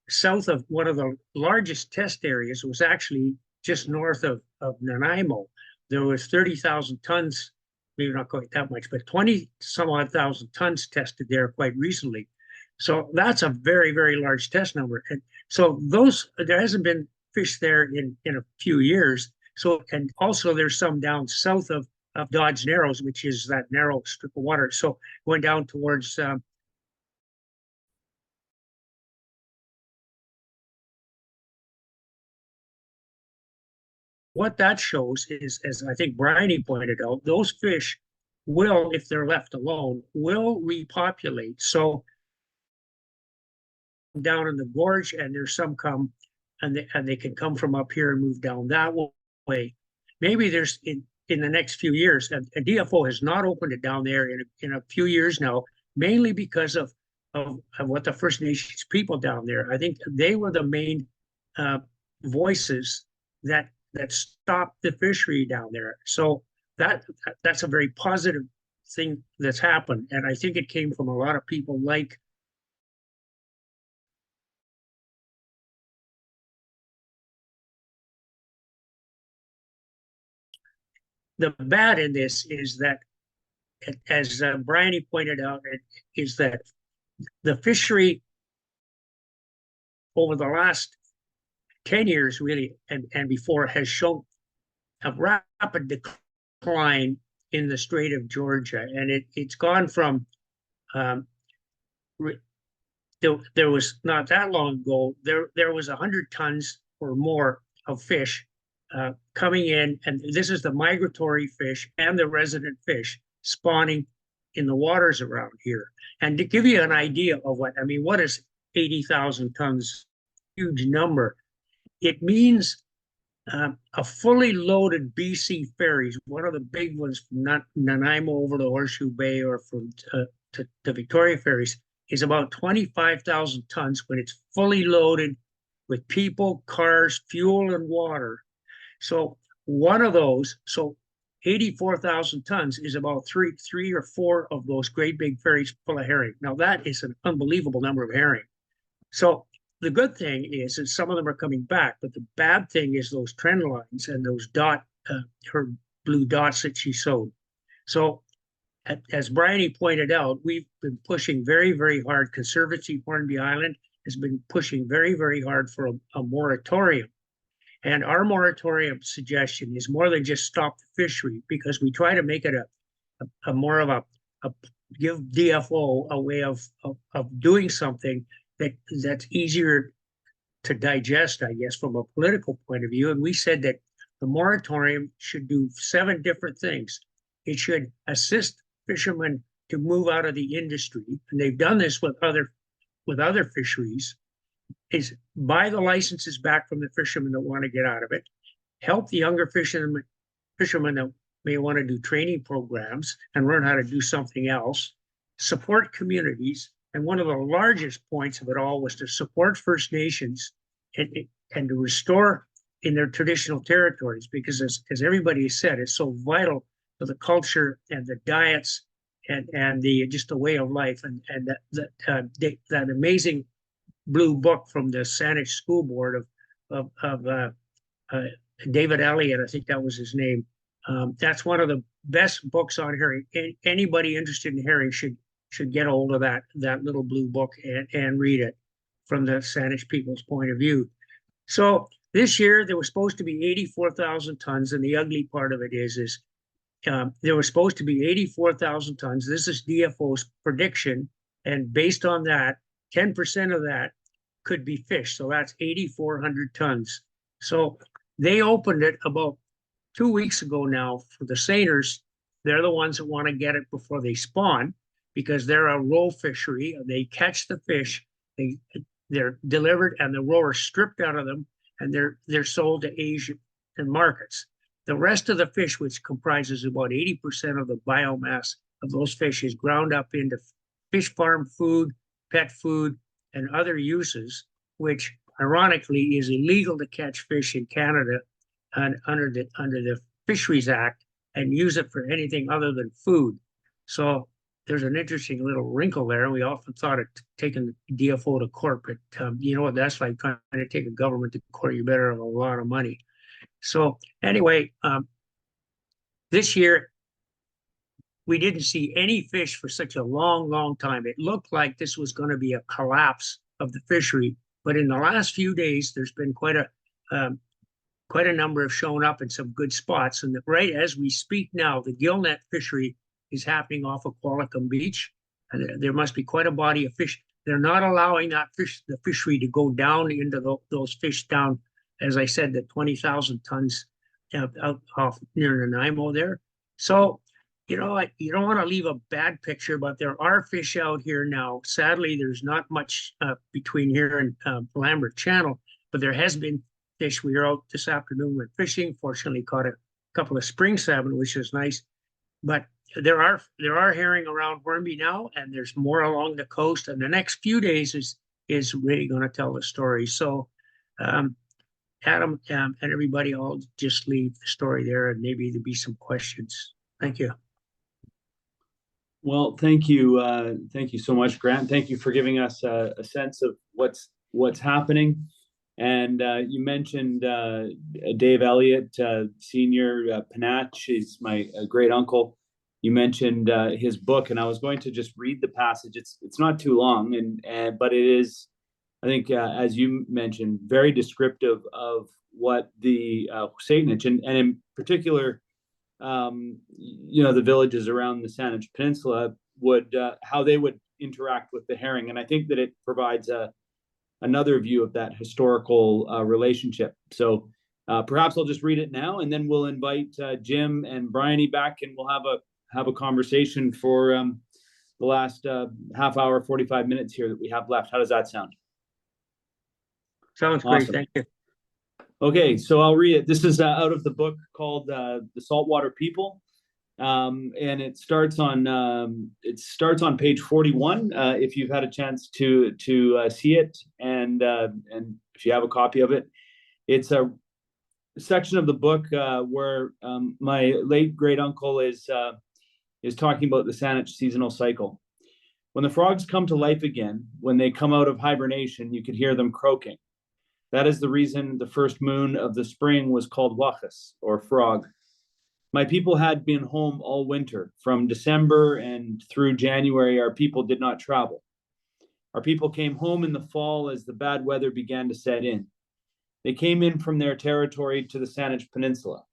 South of one of the largest test areas was actually just north of Nanaimo. There was 30,000 tons, maybe not quite that much, but 20 some odd thousand tons tested there quite recently. So that's a very, very large test number. And so there hasn't been fish there in a few years. So, and also there's some down south of Dodge Narrows, which is that narrow strip of water. So going down towards what that shows is, as I think Briony pointed out, those fish will, if they're left alone, will repopulate. So down in the gorge, and there's some come, and they can come from up here and move down that way. Maybe there's in the next few years, and DFO has not opened it down there in a few years now, mainly because of what the First Nations people down there. I think they were the main voices that stopped the fishery down there. So that's a very positive thing that's happened. And I think it came from a lot of people like the bad in this is that, as Briony pointed out, is that the fishery over the last 10 years really and before has shown a rapid decline in the Strait of Georgia, and it's gone from there was not that long ago there was 100 tons or more of fish coming in, and this is the migratory fish and the resident fish spawning in the waters around here. And to give you an idea of what is 80,000 tons, huge number. It means a fully loaded BC ferries, one of the big ones from Nanaimo over to Horseshoe Bay or from to Victoria ferries, is about 25,000 tons when it's fully loaded with people, cars, fuel, and water. So one of those, 84,000 tons is about three or four of those great big ferries full of herring. Now that is an unbelievable number of herring. So the good thing is that some of them are coming back, but the bad thing is those trend lines and those her blue dots that she showed. So as Briony pointed out, we've been pushing very, very hard. Conservancy Hornby Island has been pushing very, very hard for a moratorium. And our moratorium suggestion is more than just stop the fishery, because we try to make it a more of a give DFO a way of doing something that's easier to digest, I guess, from a political point of view. And we said that the moratorium should do 7 different things. It should assist fishermen to move out of the industry, and they've done this with other fisheries, is buy the licenses back from the fishermen that want to get out of it, help the younger fishermen that may want to do training programs and learn how to do something else, support communities. And one of the largest points of it all was to support First Nations and to restore in their traditional territories, because as everybody has said, it's so vital to the culture and the diets and the just the way of life. And that amazing blue book from the Saanich School Board of David Elliott, I think that was his name. That's one of the best books on herring. Anybody interested in herring should get a hold of that little blue book and read it from the Saanich people's point of view. So this year there was supposed to be 84,000 tons, and the ugly part of it is there was supposed to be 84,000 tons. This is DFO's prediction, and based on that, 10% of that could be fish. So that's 8,400 tons. So they opened it about 2 weeks ago now for the seiners they're the ones that want to get it before they spawn, because they're a roe fishery. They catch the fish, they're delivered, and the roe are stripped out of them, and they're sold to Asian markets. The rest of the fish, which comprises about 80% of the biomass of those fish, is ground up into fish farm food, pet food, and other uses, which ironically is illegal to catch fish in Canada and under the Fisheries Act and use it for anything other than food. So there's an interesting little wrinkle there. We often thought of taking the DFO to court, but you know what that's like, trying to take a government to court. You better have a lot of money. So anyway, this year we didn't see any fish for such a long time. It looked like this was going to be a collapse of the fishery, but in the last few days, there's been quite a number have shown up in some good spots. And right as we speak now, the gillnet fishery is happening off of Qualicum Beach, and there must be quite a body of fish. They're not allowing the fishery to go down into those fish down, as I said, the 20,000 tons out off near Nanaimo there. So, you know, you don't want to leave a bad picture, but there are fish out here now. Sadly, there's not much between here and Lambert Channel, but there has been fish. We were out this afternoon, went fishing. Fortunately, caught a couple of spring salmon, which is nice. But there are herring around Hornby now, and there's more along the coast. And the next few days is really going to tell the story. So, Adam and everybody, I'll just leave the story there, and maybe there'll be some questions. Thank you. Well, thank you so much, Grant. Thank you for giving us a sense of what's happening. And you mentioned Dave Elliott, Senior Panach, is my great uncle. You mentioned his book, and I was going to just read the passage. It's not too long, but it is, I think, as you mentioned, very descriptive of what the Saanich and in particular, you know, the villages around the Saanich Peninsula would how they would interact with the herring. And I think that it provides another view of that historical relationship. So perhaps I'll just read it now, and then we'll invite Jim and Briony back, and we'll have a conversation for the last half hour, 45 minutes here that we have left. How does that sound? Sounds great. Thank you. Okay, so I'll read it. This is out of the book called The Saltwater People, and it starts on page 41. If you've had a chance to see it, and if you have a copy of it, it's a section of the book where my late great uncle is talking about the Saanich seasonal cycle. When the frogs come to life again, when they come out of hibernation, you could hear them croaking. That is the reason the first moon of the spring was called Wachas, or frog. My people had been home all winter. From December and through January, our people did not travel. Our people came home in the fall as the bad weather began to set in. They came in from their territory to the Saanich Peninsula.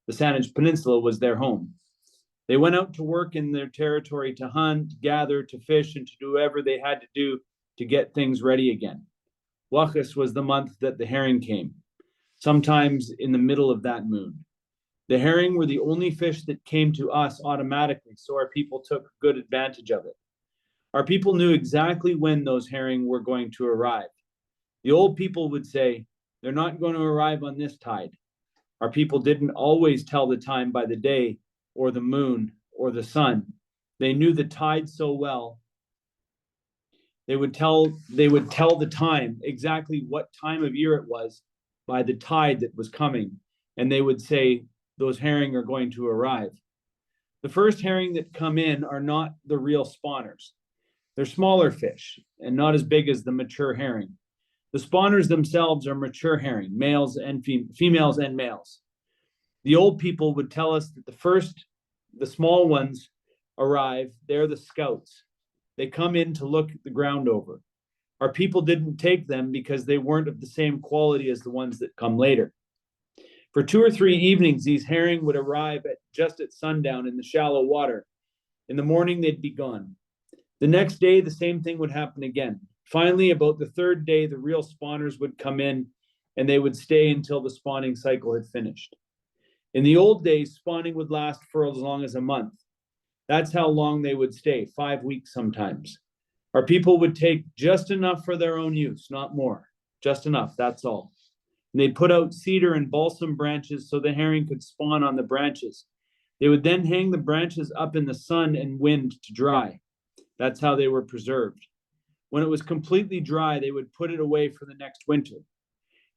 The Saanich Peninsula was their home. They went out to work in their territory to hunt, gather, to fish, and to do whatever they had to do to get things ready again. Wachas was the month that the herring came, sometimes in the middle of that moon. The herring were the only fish that came to us automatically, so our people took good advantage of it. Our people knew exactly when those herring were going to arrive. The old people would say, they're not going to arrive on this tide. Our people didn't always tell the time by the day or the moon or the sun. They knew the tide so well. They would tell the time, exactly what time of year it was, by the tide that was coming. And they would say, those herring are going to arrive. The first herring that come in are not the real spawners. They're smaller fish and not as big as the mature herring. The spawners themselves are mature herring, males and females and males. The old people would tell us that the small ones arrive, they're the scouts. They come in to look the ground over. Our people didn't take them because they weren't of the same quality as the ones that come later. For 2 or 3 evenings, these herring would arrive just at sundown in the shallow water. In the morning, they'd be gone. The next day, the same thing would happen again. Finally, about the 3rd day, the real spawners would come in, and they would stay until the spawning cycle had finished. In the old days, spawning would last for as long as a month. That's how long they would stay, 5 weeks sometimes. Our people would take just enough for their own use, not more. Just enough, that's all. And they'd put out cedar and balsam branches so the herring could spawn on the branches. They would then hang the branches up in the sun and wind to dry. That's how they were preserved. When it was completely dry, they would put it away for the next winter.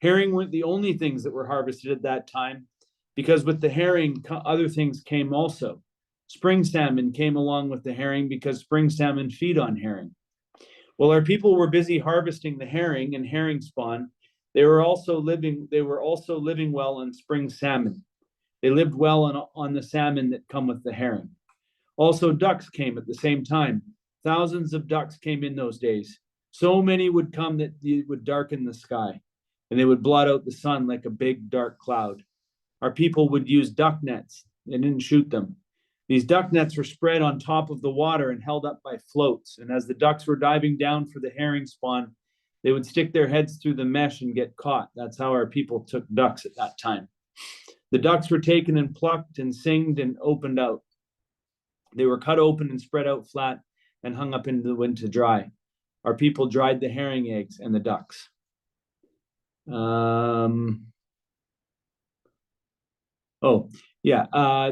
Herring weren't the only things that were harvested at that time, because with the herring, other things came also. Spring salmon came along with the herring because spring salmon feed on herring. While our people were busy harvesting the herring and herring spawn, they were also living well on spring salmon. They lived well on the salmon that come with the herring. Also, ducks came at the same time. Thousands of ducks came in those days. So many would come that it would darken the sky, and they would blot out the sun like a big dark cloud. Our people would use duck nets. They didn't shoot them. These duck nets were spread on top of the water and held up by floats. And as the ducks were diving down for the herring spawn, they would stick their heads through the mesh and get caught. That's how our people took ducks at that time. The ducks were taken and plucked and singed and opened out. They were cut open and spread out flat and hung up into the wind to dry. Our people dried the herring eggs and the ducks.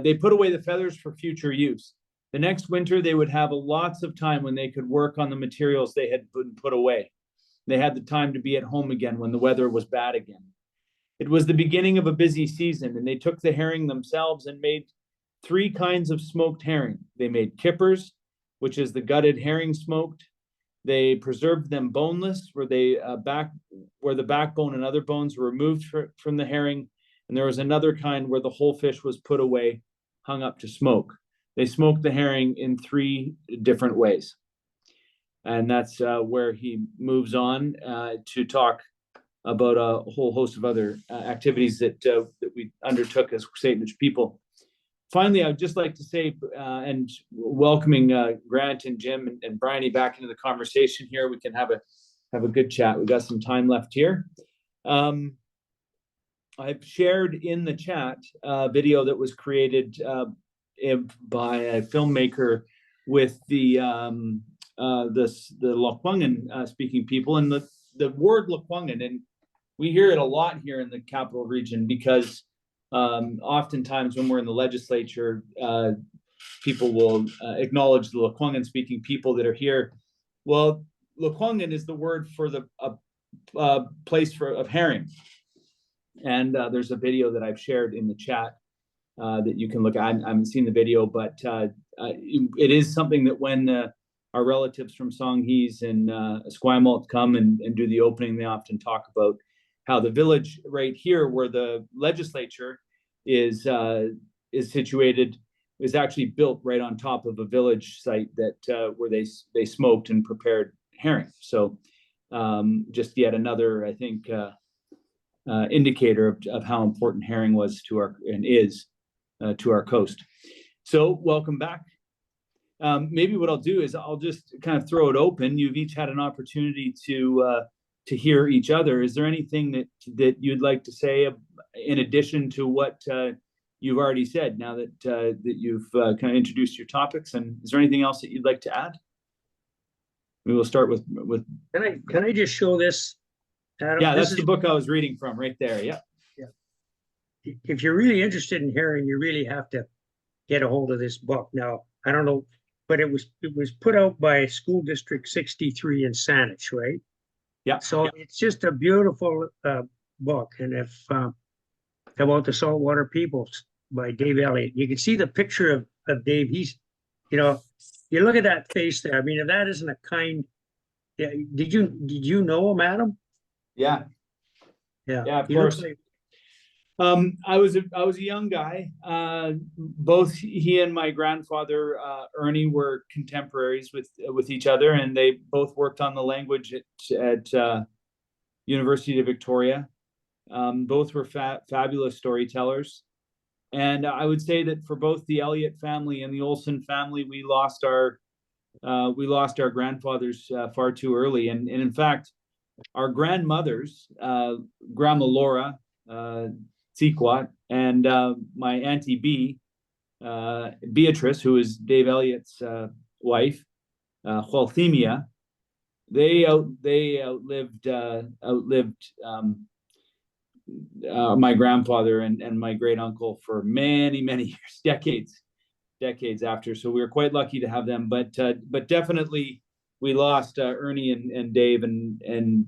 They put away the feathers for future use. The next winter, they would have lots of time when they could work on the materials they had been put away. They had the time to be at home again when the weather was bad again. It was the beginning of a busy season, and they took the herring themselves and made 3 kinds of smoked herring. They made kippers, which is the gutted herring smoked. They preserved them boneless, where the backbone and other bones were removed from the herring. And there was another kind where the whole fish was put away, hung up to smoke. They smoked the herring in 3 different ways. And that's where he moves on to talk about a whole host of other activities that we undertook as Saanich people. Finally, I would just like to say, and welcoming Grant and Jim and Briony back into the conversation here, we can have a good chat. We've got some time left here. I've shared in the chat a video that was created by a filmmaker with the Lekwungen speaking people, and the word Lekwungen, and we hear it a lot here in the capital region because oftentimes when we're in the legislature, people will acknowledge the Lekwungen speaking people that are here. Well, Lekwungen is the word for the place of herring. And there's a video that I've shared in the chat that you can look at. I haven't seen the video, but it is something that when our relatives from Songhees and Esquimalt come and do the opening, they often talk about how the village right here where the legislature is situated is actually built right on top of a village site that where they smoked and prepared herring. So just yet another, I think, indicator of how important herring was to our and is to our coast. So welcome back. Maybe what I'll do is I'll just kind of throw it open. You've each had an opportunity to hear each other. Is there anything that you'd like to say in addition to what you've already said now that you've kind of introduced your topics? And is there anything else that you'd like to add? We will start with. Can I just show this? Adam? Yeah, that's the book I was reading from right there. Yeah. Yeah. If you're really interested in herring, you really have to get a hold of this book. Now, I don't know, but it was put out by School District 63 in Saanich, right? Yeah. So it's just a beautiful book. And if about the saltwater peoples by Dave Elliott, you can see the picture of Dave. He's, you look at that face there. I mean, if that isn't a kind, yeah. Did you know him, Adam? Yeah. Yeah. Yeah, of course. I was a young guy. Both he and my grandfather Ernie were contemporaries with each other, and they both worked on the language at University of Victoria. Both were fabulous storytellers, and I would say that for both the Elliott family and the Olson family, we lost our grandfathers far too early, and in fact, our grandmothers, Grandma Laura, Sequat, and my Auntie B, Beatrice, who is Dave Elliott's wife, Hualthemia. They outlived my grandfather and my great uncle for many years, decades after. So we were quite lucky to have them, but definitely we lost Ernie and Dave and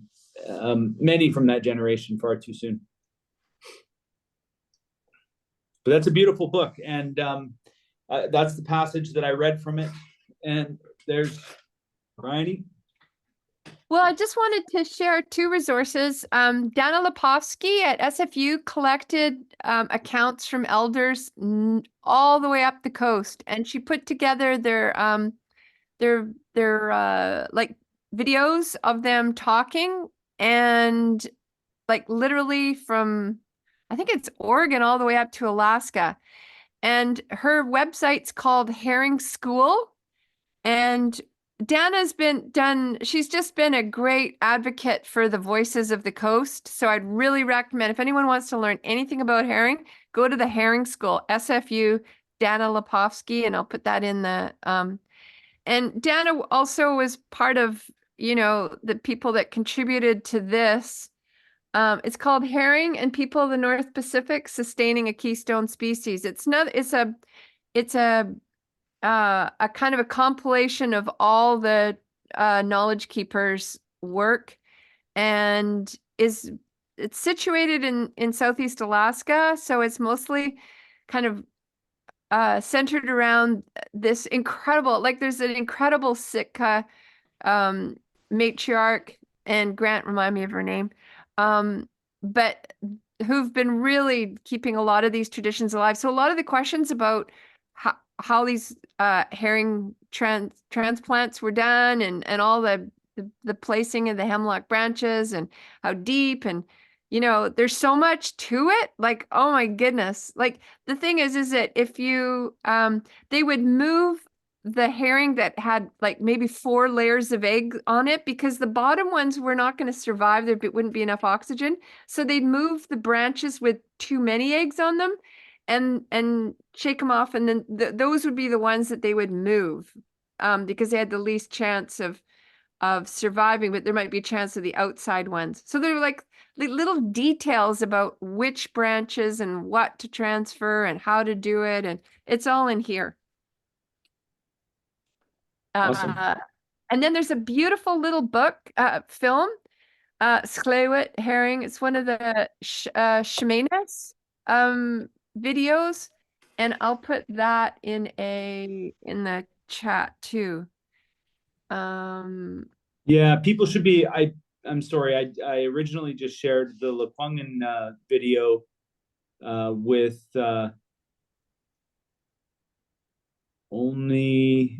many from that generation far too soon. But that's a beautiful book, and that's the passage that I read from it. And there's Briony. Well, I just wanted to share two resources. Dana Lipovsky at SFU collected accounts from elders all the way up the coast, and she put together their like videos of them talking, and like literally from, I think it's Oregon all the way up to Alaska. And her website's called Herring School, and she's just been a great advocate for the voices of the coast. So I'd really recommend, if anyone wants to learn anything about herring, go to the Herring School, SFU, Dana Lipovsky, and I'll put that in the, and Dana also was part of, the people that contributed to this. It's called Herring and People of the North Pacific Sustaining a Keystone Species. It's a kind of a compilation of all the knowledge keepers' work, and it's situated in Southeast Alaska, so it's mostly kind of centered around this incredible, like there's an incredible Sitka matriarch, and Grant, remind me of her name, but who've been really keeping a lot of these traditions alive. So a lot of the questions about how these herring transplants were done, and all the placing of the hemlock branches and how deep, and there's so much to it, like, oh my goodness. Like the thing is that if you they would move the herring that had like maybe 4 layers of egg on it, because the bottom ones were not going to survive, there wouldn't be enough oxygen, so they'd move the branches with too many eggs on them and shake them off, and then those would be the ones that they would move, because they had the least chance of surviving, but there might be a chance of the outside ones. So they're like the little details about which branches and what to transfer and how to do it, and it's all in here. Awesome. And then there's a beautiful little book, film, Schlewit Herring. It's one of the Shemanis videos, and I'll put that in the chat too. Yeah, people should be. I'm sorry. I originally just shared the Lekwungen video with only.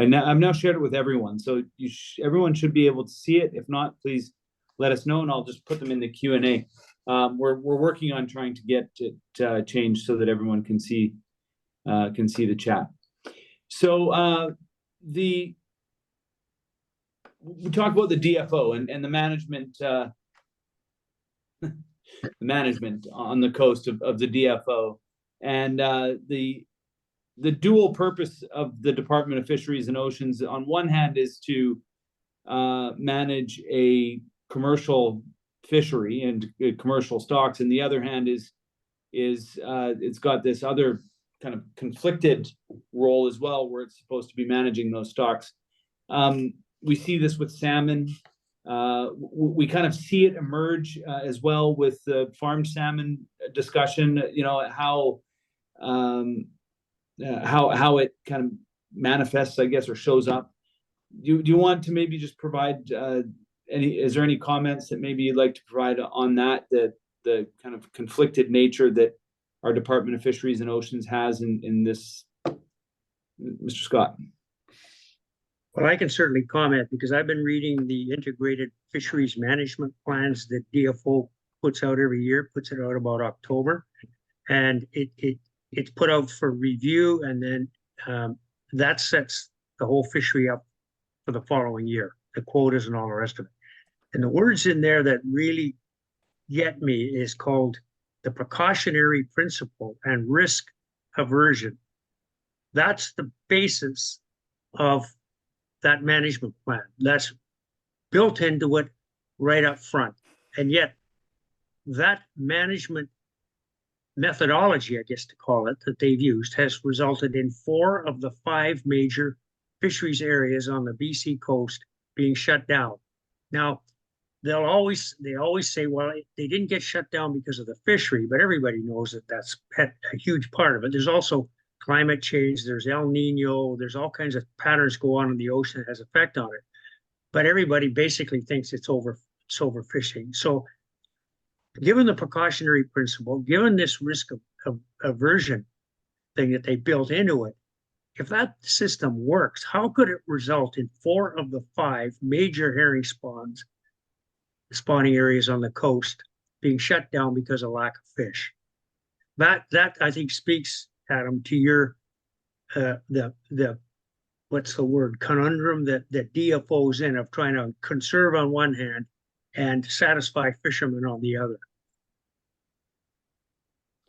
I've now shared it with everyone, so everyone should be able to see it. If not, please let us know, and I'll just put them in the Q&A. We're working on trying to get it changed so that everyone can see the chat. So we talk about the DFO and the management the management on the coast of the DFO, and the dual purpose of the Department of Fisheries and Oceans, on one hand, is to manage a commercial fishery and commercial stocks, and the other hand is it's got this other kind of conflicted role as well, where it's supposed to be managing those stocks. We see this with salmon. We kind of see it emerge as well with the farmed salmon discussion. How it kind of manifests, I guess, or shows up. Do you want to maybe just provide is there any comments that maybe you'd like to provide on that, the kind of conflicted nature that our Department of Fisheries and Oceans has in this, Mr. Scott? Well, I can certainly comment, because I've been reading the integrated fisheries management plans that DFO puts out every year, puts it out about October, and it's put out for review, and then that sets the whole fishery up for the following year, the quotas and all the rest of it. And the words in there that really get me is called the precautionary principle and risk aversion. That's the basis of that management plan. That's built into it right up front. And yet that management methodology, I guess to call it, that they've used has resulted in 4 of the 5 major fisheries areas on the BC coast being shut down. Now, they always say, well, they didn't get shut down because of the fishery, but everybody knows that that's a huge part of it. There's also climate change, there's El Nino, there's all kinds of patterns go on in the ocean that has effect on it. But everybody basically thinks it's overfishing. So given the precautionary principle, given this risk of aversion thing that they built into it, if that system works, how could it result in 4 of the 5 major herring spawning areas on the coast being shut down because of lack of fish? That I think speaks, Adam, to your the what's the word, conundrum that DFO's in, of trying to conserve on one hand and satisfy fishermen on the other.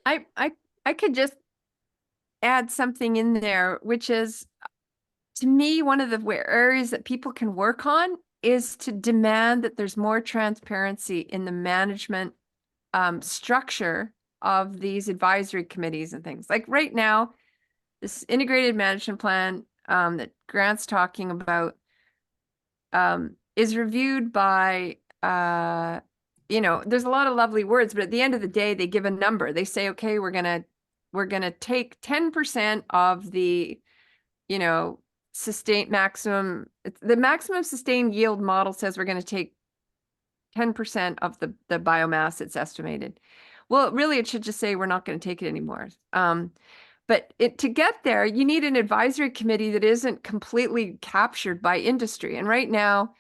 I could just add something in there, which is, to me, one of the areas that people can work on is to demand that there's more transparency in the management structure of these advisory committees and things. Like right now, this integrated management plan that Grant's talking about is reviewed by, there's a lot of lovely words, but at the end of the day, they give a number. They say, okay, we're gonna take 10% of the, the maximum sustained yield model says we're going to take 10% of the biomass it's estimated. Well, really, it should just say we're not going to take it anymore. But to get there, you need an advisory committee that isn't completely captured by industry. And right now,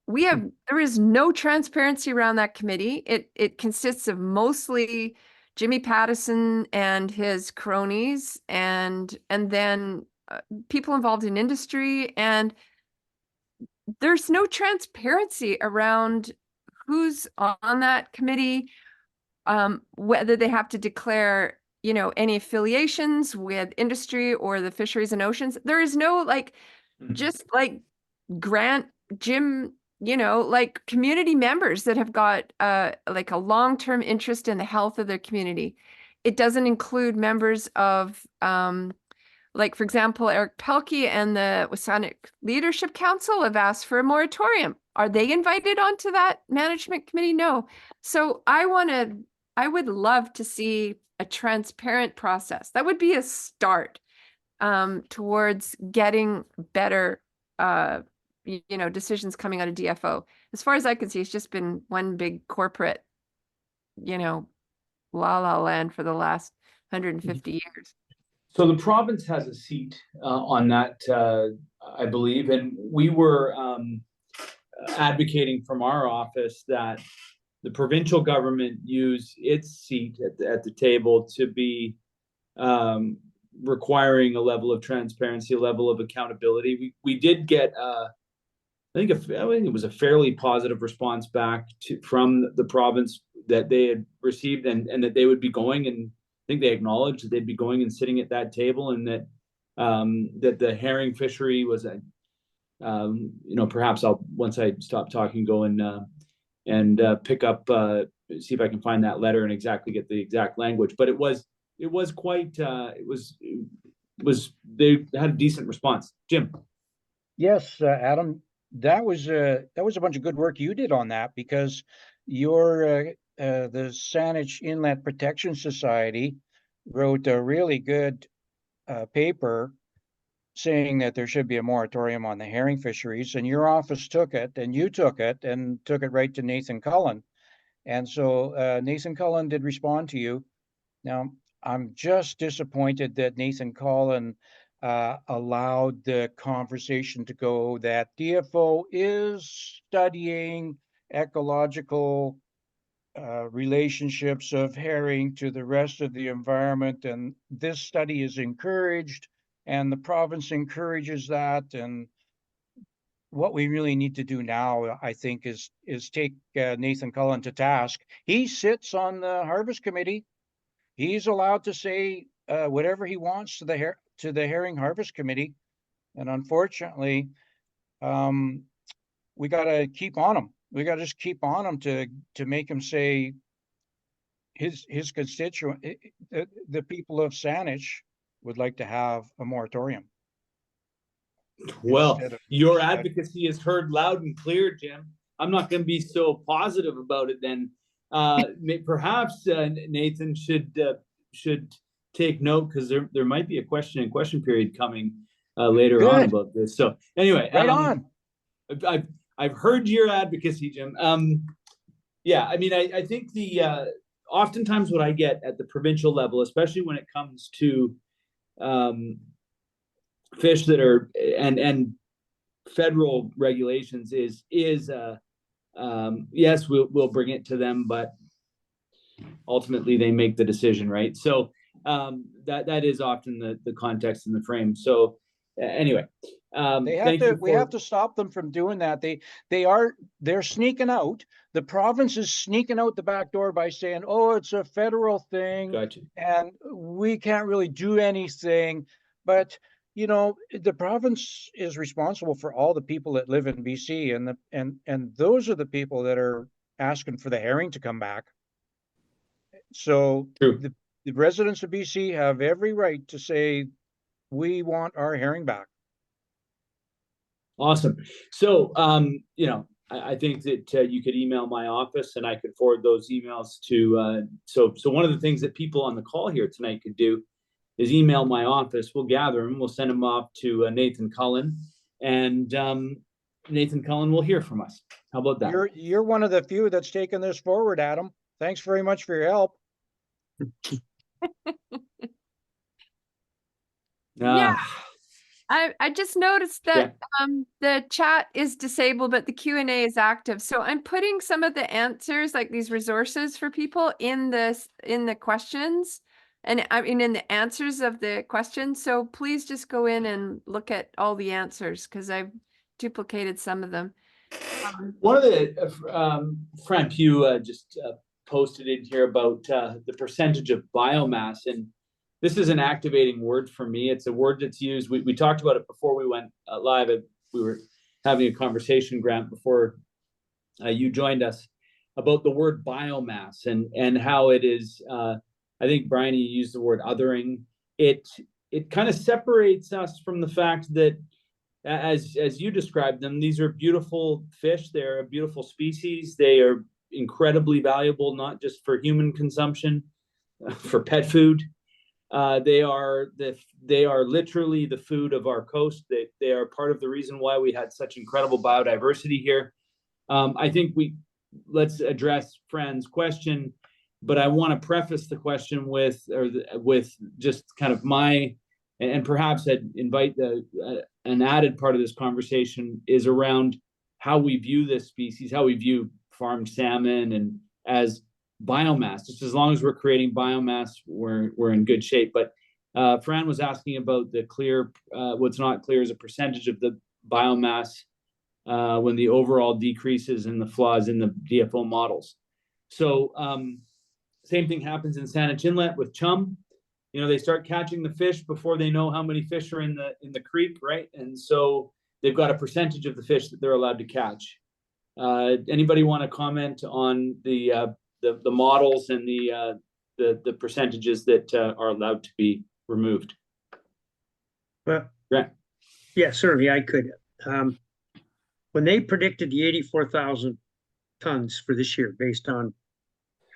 there is no transparency around that committee. It consists of mostly Jimmy Pattison and his cronies, and then people involved in industry, and there's no transparency around who's on that committee, whether they have to declare, any affiliations with industry or the fisheries and oceans. There is no just like Grant, Jim, like community members that have got like a long-term interest in the health of their community. It doesn't include members of like, for example, Eric Pelkey and the Saanich Leadership Council have asked for a moratorium. Are they invited onto that management committee? No. So I would love to see a transparent process. That would be a start towards getting better, decisions coming out of DFO. As far as I can see, it's just been one big corporate, la la land for the last 150 years. So the province has a seat on that, I believe, and we were advocating from our office that the provincial government use its seat at the table to be requiring a level of transparency, a level of accountability. We did get, I think it was a fairly positive response back from the province that they had received, and that they would be going, and I think they acknowledged that they'd be going and sitting at that table, and that that the herring fishery was perhaps I'll, once I stop talking, go and pick up, see if I can find that letter and exactly get the exact language. But it was quite they had a decent response. Jim. Yes, Adam, that was a bunch of good work you did on that, because your the Saanich Inlet Protection Society wrote a really good paper saying that there should be a moratorium on the herring fisheries, and your office took it, and you took it right to Nathan Cullen. And so Nathan Cullen did respond to you. Now, I'm just disappointed that Nathan Cullen allowed the conversation to go that DFO is studying ecological relationships of herring to the rest of the environment, and this study is encouraged, and the province encourages that, and what we really need to do now, I think, is take Nathan Cullen to task. He sits on the harvest committee. He's allowed to say whatever he wants to the herring harvest committee, and unfortunately, we got to keep on him. We got to just keep on him to make him say his constituent, the people of Saanich would like to have a moratorium. Well, Instead of- your advocacy is heard loud and clear, Jim. I'm not going to be so positive about it then. Perhaps Nathan should take note, because there might be a question period coming later on Good. about this. So anyway, Right on. I've heard your advocacy, Jim. Yeah, I mean, I think oftentimes what I get at the provincial level, especially when it comes to fish that are and federal regulations, is yes, we'll bring it to them, but ultimately they make the decision, right? So that is often the context and the frame. So anyway, we have to stop them from doing that. They're sneaking out. The province is sneaking out the back door by saying, oh, it's a federal thing. Gotcha. And we can't really do anything. But the province is responsible for all the people that live in BC, and those are the people that are asking for the herring to come back. So the residents of BC have every right to say, we want our herring back. Awesome. So, I think that you could email my office and I could forward those emails to, so one of the things that people on the call here tonight could do is email my office. We'll gather them. We'll send them off to Nathan Cullen, and Nathan Cullen will hear from us. How about that? You're one of the few that's taken this forward, Adam. Thanks very much for your help. Yeah. I just noticed that the chat is disabled, but the Q&A is active. So I'm putting some of the answers, like these resources for people, in the questions, and I mean in the answers of the questions. So please just go in and look at all the answers, because I've duplicated some of them. One of the Fran Pugh just posted in here about the percentage of biomass, and this is an activating word for me. It's a word that's used. We talked about it before we went live. We were having a conversation, Grant, before you joined us, about the word biomass and how it is. I think, Brian, you used the word othering. It kind of separates us from the fact that, as you described them, these are beautiful fish. They're a beautiful species. They are incredibly valuable, not just for human consumption, for pet food. They are literally the food of our coast. They are part of the reason why we had such incredible biodiversity here. I think let's address Fran's question, but I want to preface the question with just kind of and perhaps I'd invite an added part of this conversation is around how we view this species, how we view farmed salmon and as biomass. Just as long as we're creating biomass, we're in good shape. But Fran was asking about the clear, what's not clear is a percentage of the biomass when the overall decreases in the flaws in the DFO models. So same thing happens in Saanich Inlet with chum. They start catching the fish before they know how many fish are in the creek, right? And so they've got a percentage of the fish that they're allowed to catch. Anybody want to comment on the models and the percentages that are allowed to be removed? Well, Grant? yeah, certainly I could. When they predicted the 84,000 tons for this year, based on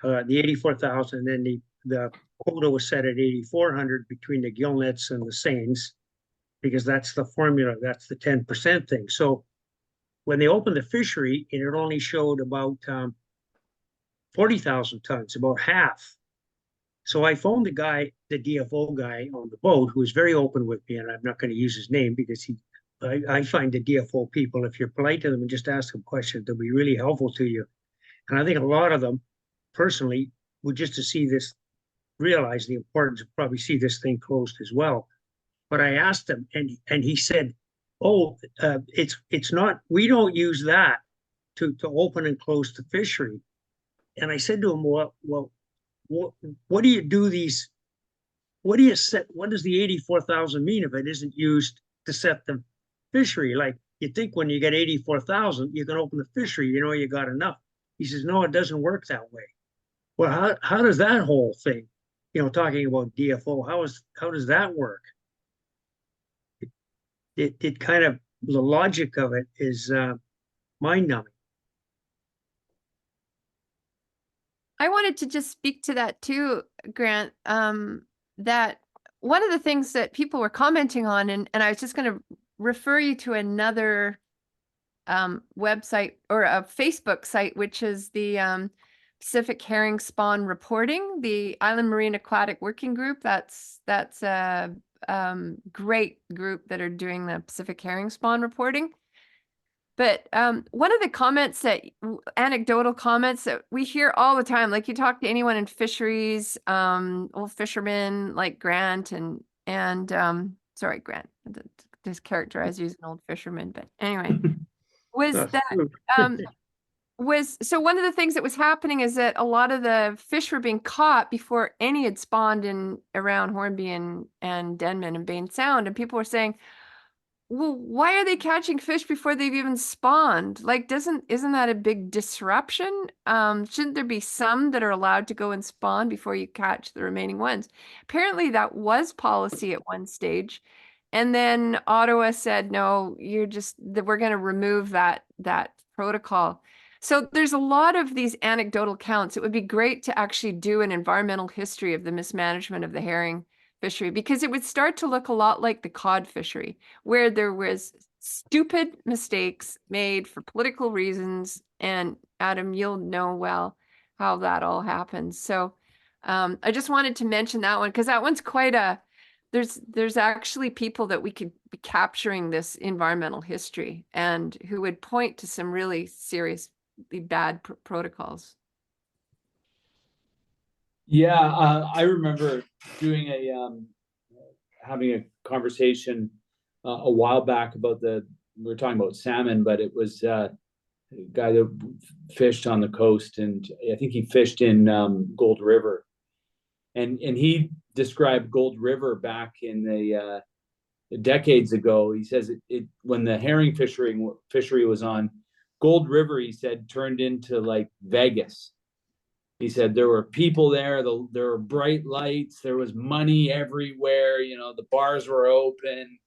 the 84,000, and then the quota was set at 8,400 between the gill nets and the seines, because that's the formula, that's the 10% thing. So when they opened the fishery, it only showed about 40,000 tons, about half. So I phoned the DFO guy on the boat, who was very open with me, and I'm not going to use his name because I find the DFO people, if you're polite to them and just ask them questions, they'll be really helpful to you. And I think a lot of them, personally, would just to see this, realize the importance of probably see this thing closed as well. But I asked him, and he said, oh, it's not, we don't use that to open and close the fishery. And I said to him, well, what do you do these, what do you set, what does the 84,000 mean if it isn't used to set the fishery? Like, you think when you get 84,000, you can open the fishery, you know, you got enough. He says, no, it doesn't work that way. Well, how does that whole thing, you know, talking about DFO, how does that work? It kind of, the logic of it is mind numbing. I wanted to just speak to that too, Grant. That one of the things that people were commenting on, and I was just going to refer you to another website or a Facebook site, which is the Pacific Herring Spawn Reporting, the Island Marine Aquatic Working Group. That's a great group that are doing the Pacific Herring Spawn reporting. But one of the comments anecdotal comments that we hear all the time, like you talk to anyone in fisheries, old fishermen like Grant and sorry, Grant, just characterize you as an old fisherman, but anyway, was that so one of the things that was happening is that a lot of the fish were being caught before any had spawned in around Hornby and Denman and Bain Sound, and people were saying, well, why are they catching fish before they've even spawned? Like, isn't that a big disruption? Shouldn't there be some that are allowed to go and spawn before you catch the remaining ones? Apparently that was policy at one stage. And then Ottawa said, no, we're going to remove that protocol. So there's a lot of these anecdotal accounts. It would be great to actually do an environmental history of the mismanagement of the herring fishery, because it would start to look a lot like the cod fishery, where there was stupid mistakes made for political reasons. And Adam, you'll know well how that all happens. So I just wanted to mention that one, because that one's quite there's actually people that we could be capturing this environmental history and who would point to some really seriously bad protocols. Yeah, I remember doing having a conversation a while back about we were talking about salmon, but it was a guy that fished on the coast, and I think he fished in Gold River, and he described Gold River back in the decades ago. He says it when the herring fishery was on Gold River, he said, turned into like Vegas. He said there were people there, there were bright lights, there was money everywhere, you know, the bars were open.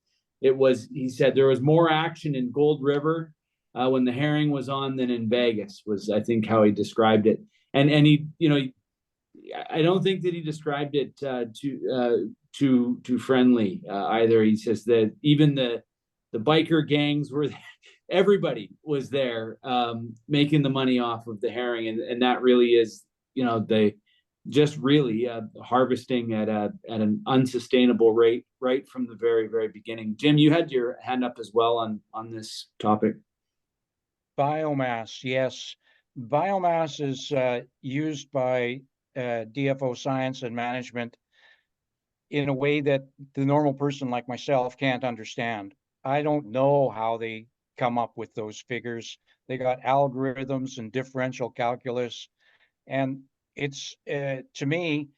He said there was more action in Gold River when the herring was on than in Vegas, was I think how he described it. And he, you know, I don't think that he described it too friendly either. He says that even the biker gangs were, everybody was there making the money off of the herring, and that really is, you know, they just really harvesting at an unsustainable rate right from the very, very beginning. Jim, you had your hand up as well on this topic. Biomass, yes. Biomass is used by DFO science and management in a way that the normal person like myself can't understand. I don't know how they come up with those figures. They got algorithms and differential calculus, and it's to me,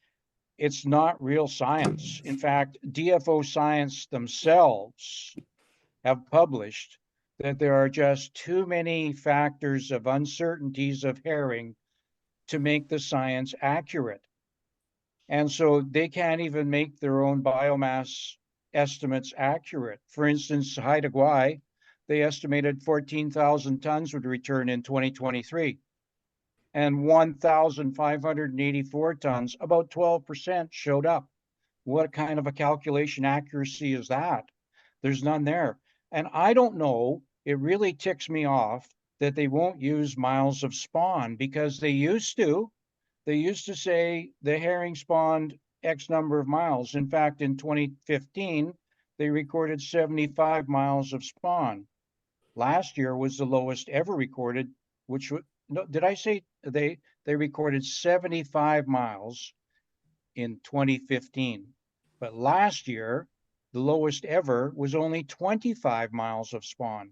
it's not real science. In fact, DFO science themselves have published that there are just too many factors of uncertainties of herring to make the science accurate. And so they can't even make their own biomass estimates accurate. For instance, Haida Gwaii, they estimated 14,000 tons would return in 2023. And 1,584 tons, about 12% showed up. What kind of a calculation accuracy is that? There's none there. And I don't know, it really ticks me off that they won't use miles of spawn, because they used to. They used to say the herring spawned X number of miles. In fact, in 2015, they recorded 75 miles of spawn. Last year was the lowest ever recorded, which no, did I say they recorded 75 miles in 2015? But last year the lowest ever was only 25 miles of spawn.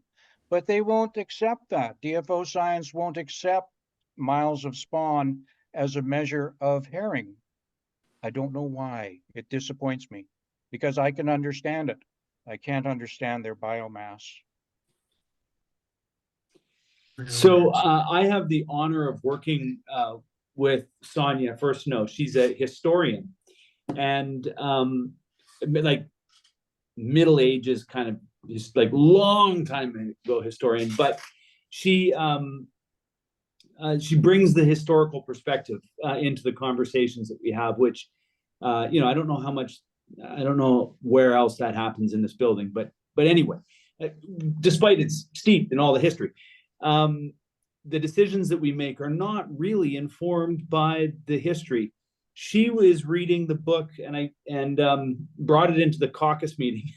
But they won't accept that. DFO science won't accept miles of spawn as a measure of herring. I don't know why. It disappoints me because I can understand it. I can't understand their biomass. So I have the honor of working with Sonia First Snow. She's a historian, and like Middle Ages kind of just like long time ago historian, but she brings the historical perspective into the conversations that we have, which I don't know how much, I don't know where else that happens in this building, but anyway, despite it's steeped in all the history, the decisions that we make are not really informed by the history. She was reading the book, and brought it into the caucus meeting.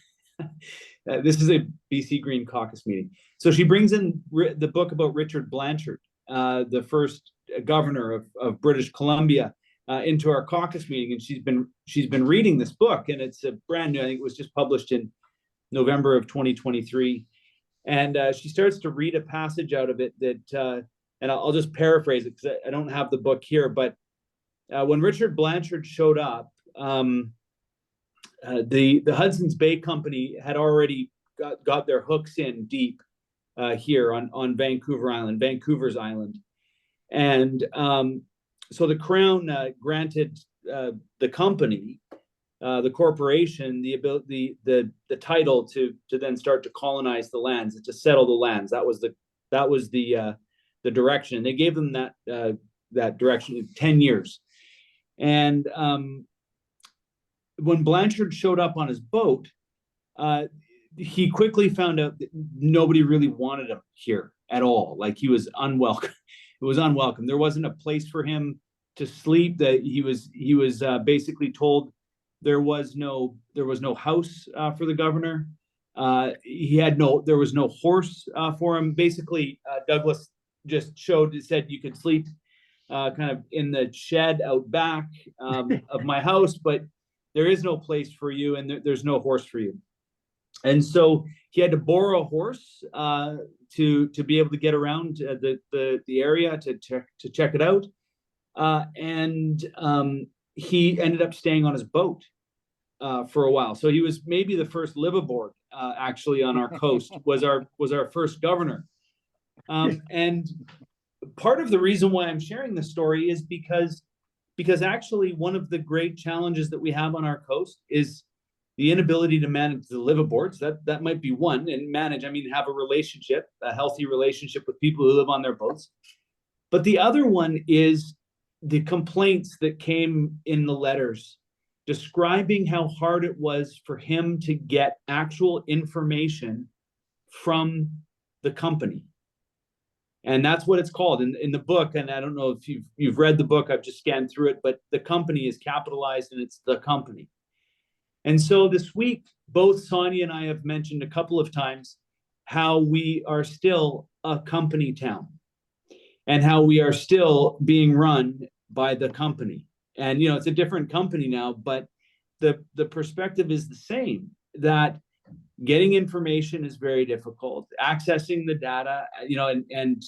This is a BC Green caucus meeting. So she brings in the book about Richard Blanchard, the first governor of British Columbia, into our caucus meeting, and she's been reading this book, and it's a brand new. I think it was just published in November of 2023, and she starts to read a passage out of it that, and I'll just paraphrase it because I don't have the book here, but when Richard Blanchard showed up, the Hudson's Bay Company had already got their hooks in deep here on Vancouver Island, Vancouver's Island, and so the Crown granted the company, the corporation, the title to then start to colonize the lands, to settle the lands. That was the direction. They gave them that direction 10 years, and when Blanchard showed up on his boat, he quickly found out that nobody really wanted him here at all. Like, he was unwelcome. It was unwelcome. There wasn't a place for him to sleep. That he was basically told there was no house for the governor. There was no horse for him. Basically, Douglas just said you could sleep kind of in the shed out back of my house, but there is no place for you, and there's no horse for you. And so he had to borrow a horse to be able to get around the area to check it out. And he ended up staying on his boat for a while. So he was maybe the first liveaboard actually on our coast, was our first governor. And part of the reason why I'm sharing this story is because actually one of the great challenges that we have on our coast is the inability to manage the liveaboards. That might be one, and manage, I mean, have a healthy relationship with people who live on their boats. But the other one is the complaints that came in the letters describing how hard it was for him to get actual information from the company. And that's what it's called in the book. And I don't know if you've read the book, I've just scanned through it, but the company is capitalized and it's the company. And so this week, both Sonia and I have mentioned a couple of times how we are still a company town and how we are still being run by the company. And, it's a different company now, but the perspective is the same, that getting information is very difficult, accessing the data, and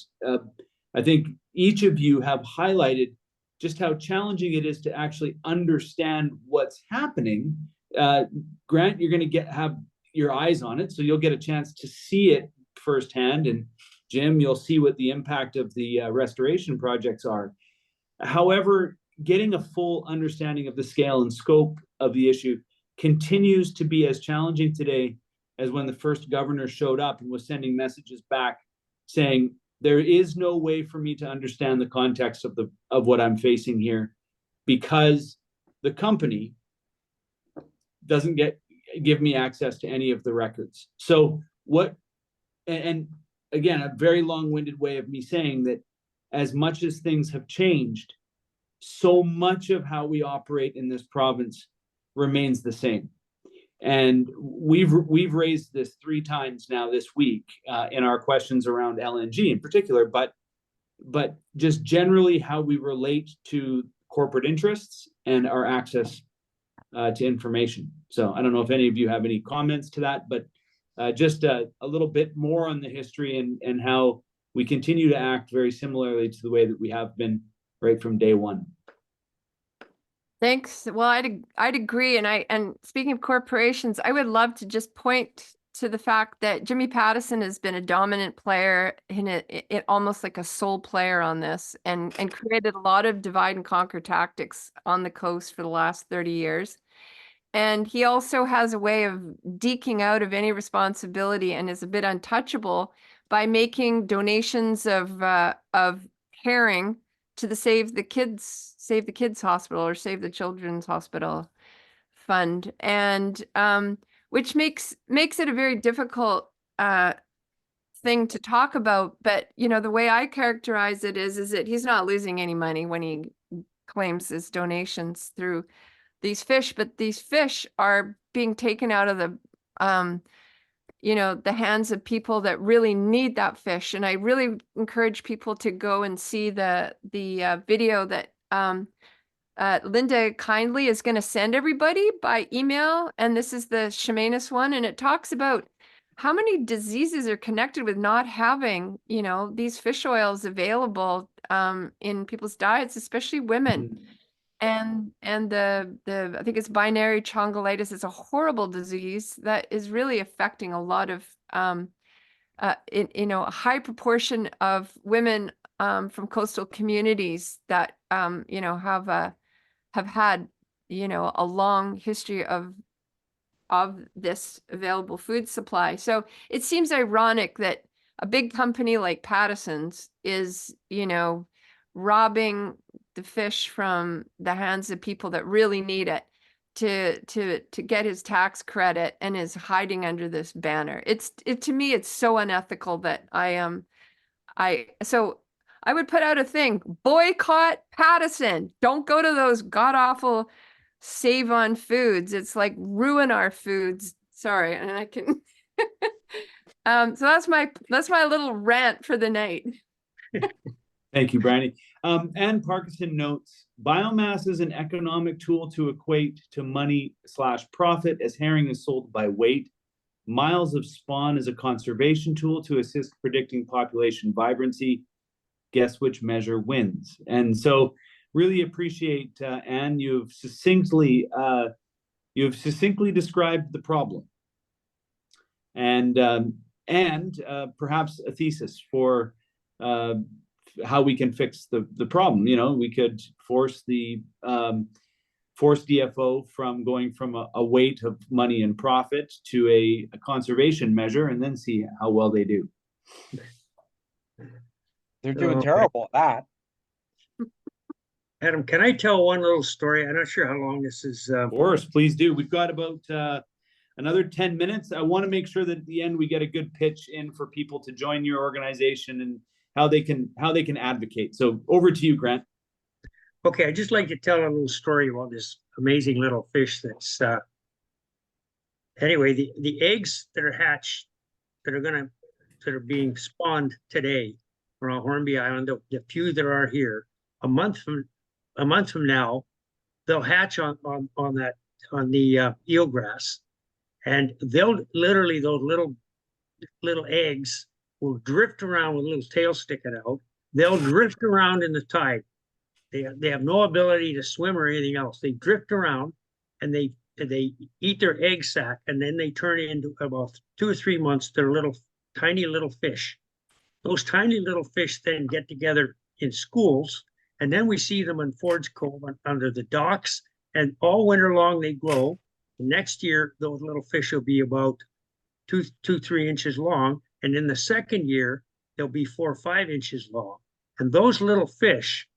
I think each of you have highlighted just how challenging it is to actually understand what's happening. Grant, you're going to have your eyes on it, so you'll get a chance to see it firsthand. And Jim, you'll see what the impact of the restoration projects are. However, getting a full understanding of the scale and scope of the issue continues to be as challenging today as when the first governor showed up and was sending messages back saying, there is no way for me to understand the context of what I'm facing here, because the company doesn't give me access to any of the records. So and again, a very long-winded way of me saying that as much as things have changed, so much of how we operate in this province remains the same. And we've raised this 3 times now this week in our questions around LNG in particular, but just generally how we relate to corporate interests and our access to information. So I don't know if any of you have any comments to that, but just a little bit more on the history and how we continue to act very similarly to the way that we have been right from day one. Thanks. Well, I'd agree. And speaking of corporations, I would love to just point to the fact that Jimmy Pattison has been a dominant player in it almost like a sole player on this, and created a lot of divide and conquer tactics on the coast for the last 30 years. And he also has a way of deking out of any responsibility and is a bit untouchable by making donations of herring to the Save the Kids Hospital or Save the Children's Hospital fund, and which makes it a very difficult thing to talk about. But you know, the way I characterize it is that he's not losing any money when he claims his donations through these fish, but these fish are being taken out of the the hands of people that really need that fish. And I really encourage people to go and see the video that Linda kindly is going to send everybody by email. And this is the Chemainus one. And it talks about how many diseases are connected with not having, these fish oils available in people's diets, especially women. And the I think it's binary chondritis is a horrible disease that is really affecting a lot of a high proportion of women from coastal communities that have had a long history of this available food supply. So it seems ironic that a big company like Pattison's is robbing the fish from the hands of people that really need it to get his tax credit, and is hiding under this banner. To me, it's so unethical that I would put out a thing: boycott Pattison. Don't go to those god awful Save on Foods. It's like ruin our foods. Sorry, and I can. So that's my little rant for the night. Thank you, Briony. Ann Parkinson notes, biomass is an economic tool to equate to money/profit, as herring is sold by weight. Miles of spawn is a conservation tool to assist predicting population vibrancy. Guess which measure wins? And so really appreciate, Ann, you've succinctly described the problem. And perhaps a thesis for how we can fix the problem. We could force DFO from going from a weight of money and profit to a conservation measure, and then see how well they do. They're doing terrible at that. Adam, can I tell one little story? I'm not sure how long this is. Of course, please do. We've got about another 10 minutes. I want to make sure that at the end we get a good pitch in for people to join your organization and how they can advocate. So over to you, Grant. Okay, I'd just like to tell a little story about this amazing little fish that's anyway, the eggs that are hatched that are being spawned today around Hornby Island, the few that are here, a month from now, they'll hatch on the eelgrass, and they'll literally, those little eggs will drift around with a little tail sticking out. They'll drift around in the tide. They have no ability to swim or anything else. They drift around, and they eat their egg sac, and then they turn into about 2 or 3 months. They're tiny little fish. Those tiny little fish then get together in schools, and then we see them in Ford's Cove under the docks, and all winter long they grow. Next year, those little fish will be about 3 inches long, and in the second year, they'll be 4 or 5 inches long. And those little fish,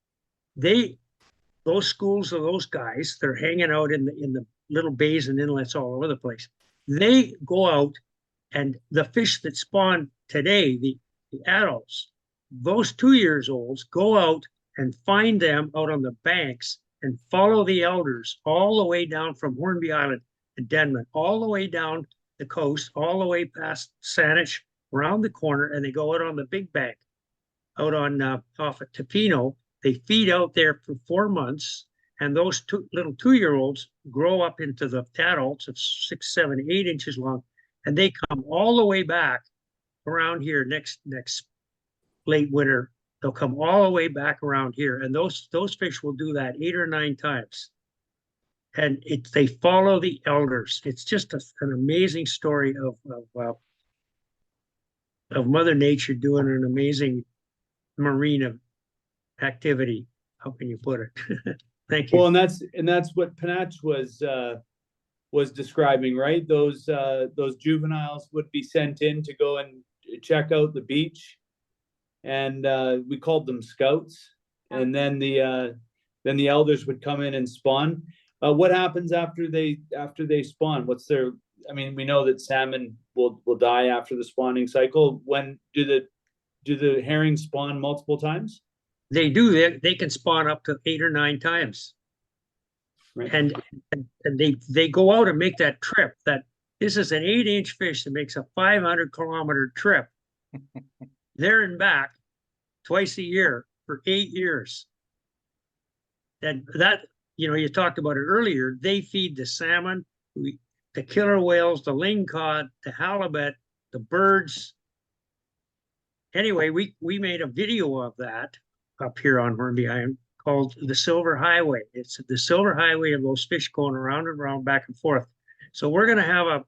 those schools of those guys, they're hanging out in the little bays and inlets all over the place. They go out, and the fish that spawn today, the adults, those 2 years olds go out and find them out on the banks and follow the elders all the way down from Hornby Island to Denman, all the way down the coast, all the way past Saanich, around the corner, and they go out on the big bank, out on off at Topino. They feed out there for 4 months, And those little 2-year-olds grow up into the adults of 6, 7, 8 inches long, and they come all the way back around here next late winter. They'll come all the way back around here, and those fish will do that 8 or 9 times. And they follow the elders. It's just an amazing story of Mother Nature doing an amazing marine activity. How can you put it? Thank you. Well, and that's what Panach was describing, right? Those juveniles would be sent in to go and check out the beach, and we called them scouts. And then the elders would come in and spawn. What happens after they spawn? What's their? I mean, we know that salmon will die after the spawning cycle. When do the herring spawn multiple times? They do. They can spawn up to 8 or 9 times. Right. And they go out and make that trip. This is an 8-inch fish that makes a 500-kilometer trip there and back twice a year for 8 years. And that, you talked about it earlier. They feed the salmon, the killer whales, the lingcod, the halibut, the birds. Anyway, we made a video of that up here on Hornby Island called the Silver Highway. It's the Silver Highway of those fish going around and around, back and forth. So we're gonna have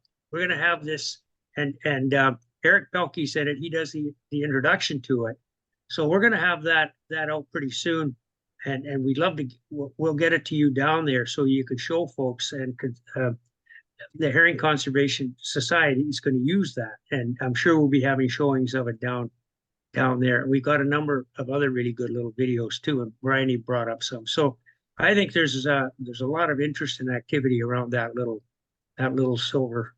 this, and Eric Pelkey said it. He does the introduction to it. So we're gonna have that out pretty soon, and we'd love to. We'll get it to you down there so you could show folks, and the Herring Conservation Society is going to use that, and I'm sure we'll be having showings of it down there. We've got a number of other really good little videos too, and Briony brought up some. So I think there's a lot of interest and activity around that little silver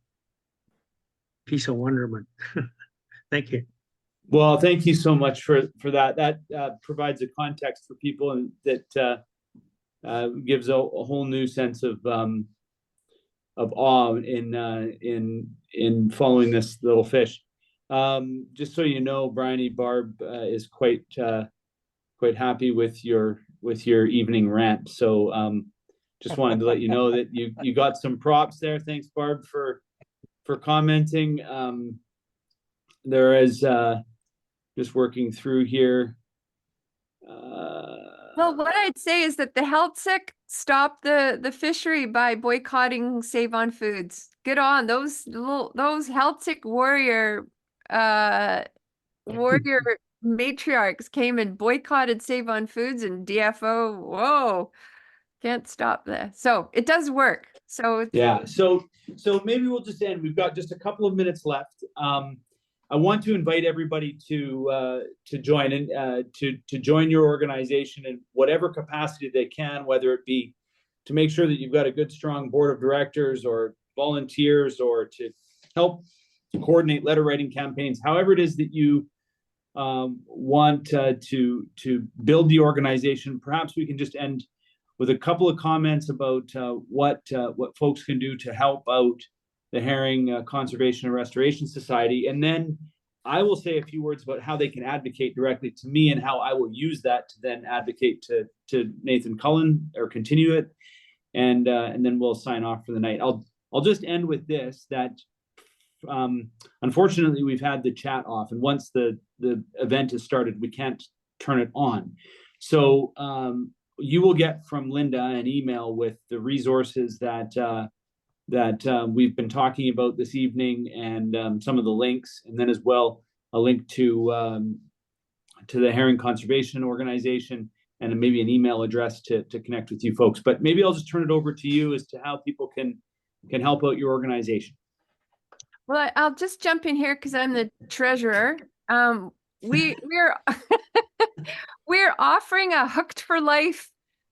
piece of wonderment. Thank you. Well, thank you so much for that. That provides a context for people, and that gives a whole new sense of awe in following this little fish. Just so you know, Briony, Barb is quite happy with your evening rant. So just wanted to let you know that you got some props there. Thanks, Barb, for commenting. There is just working through here. Well, what I'd say is that the health sick stopped the fishery by boycotting Save on Foods. Good on those health sick warrior matriarchs came and boycotted Save on Foods, and DFO. Whoa, can't stop this. So it does work. So yeah. So maybe we'll just end. We've got just a couple of minutes left. I want to invite everybody to join in, to join your organization in whatever capacity they can, whether it be to make sure that you've got a good, strong board of directors or volunteers, or to help coordinate letter writing campaigns. However it is that you want to build the organization. Perhaps we can just end with a couple of comments about what folks can do to help out the Herring Conservation and Restoration Society. And then I will say a few words about how they can advocate directly to me, and how I will use that to then advocate to Nathan Cullen, or continue it. And then we'll sign off for the night. I'll just end with this, that unfortunately we've had the chat off, and once the event has started, we can't turn it on. So you will get from Linda an email with the resources that we've been talking about this evening, and some of the links, and then as well a link to the Herring Conservation Organization, and maybe an email address to connect with you folks. But maybe I'll just turn it over to you as to how people can help out your organization. well, I'll just jump in here because I'm the treasurer. We're we're offering a Hooked for Life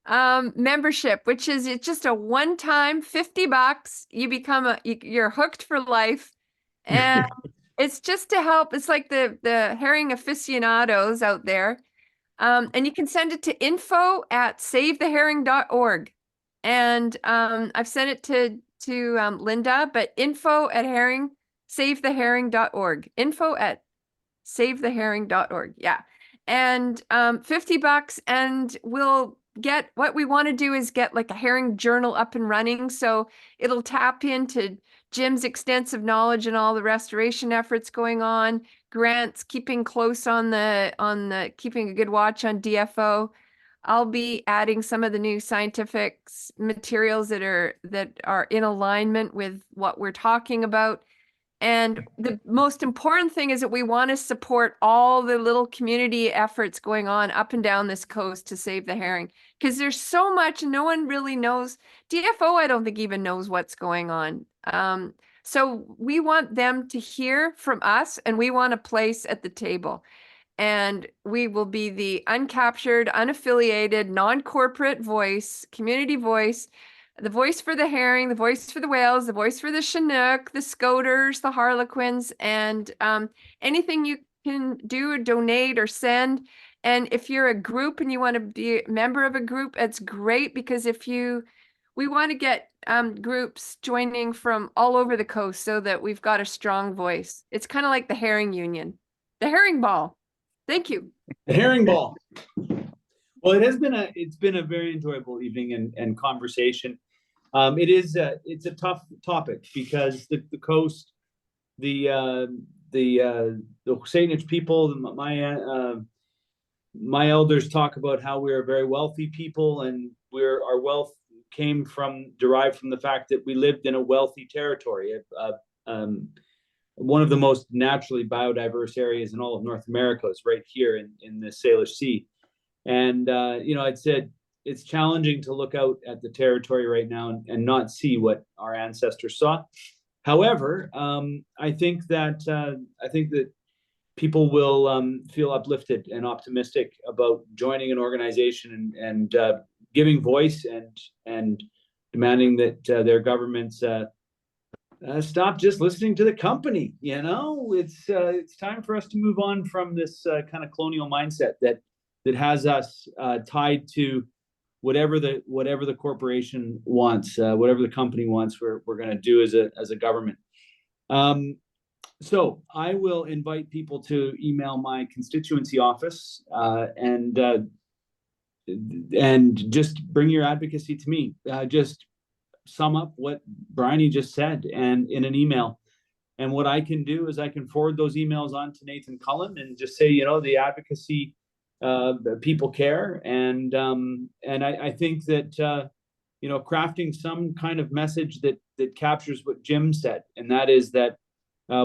membership, which is it's just a one-time $50. You become you're hooked for life, and it's just to help. It's like the herring aficionados out there, and you can send it to info@savetheherring.org, and I've sent it to Linda, but info@savetheherring.org, info@savetheherring.org. Yeah. And $50, and we'll what we want to do is get like a herring journal up and running. So it'll tap into Jim's extensive knowledge and all the restoration efforts going on. Grant's keeping close on the keeping a good watch on DFO. I'll be adding some of the new scientific materials that are in alignment with what we're talking about. And the most important thing is that we want to support all the little community efforts going on up and down this coast to save the herring, because there's so much and no one really knows. DFO, I don't think even knows what's going on. So we want them to hear from us, and we want a place at the table. And we will be the uncaptured, unaffiliated, non-corporate voice, community voice, the voice for the herring, the voice for the whales, the voice for the chinook, the scoters, the harlequins, and anything you can do or donate or send. And if you're a group and you want to be a member of a group, it's great, because we want to get groups joining from all over the coast so that we've got a strong voice. It's kind of like the herring union, the herring ball. Thank you. The herring ball. Well, it's been a very enjoyable evening and conversation. It's a tough topic because the coast, the Saanich people, my elders talk about how we're a very wealthy people, and our wealth derived from the fact that we lived in a wealthy territory. One of the most naturally biodiverse areas in all of North America is right here in the Salish Sea. And, I'd said it's challenging to look out at the territory right now and not see what our ancestors saw. However, I think that people will feel uplifted and optimistic about joining an organization and giving voice and demanding that their governments stop just listening to the company. It's time for us to move on from this kind of colonial mindset that has us tied to whatever the corporation wants, whatever the company wants. We're going to do as a government. So I will invite people to email my constituency office and just bring your advocacy to me. Just sum up what Briony just said and in an email. And what I can do is I can forward those emails on to Nathan Cullen and just say, the advocacy, people care. And I think that, crafting some kind of message that captures what Jim said, and that is that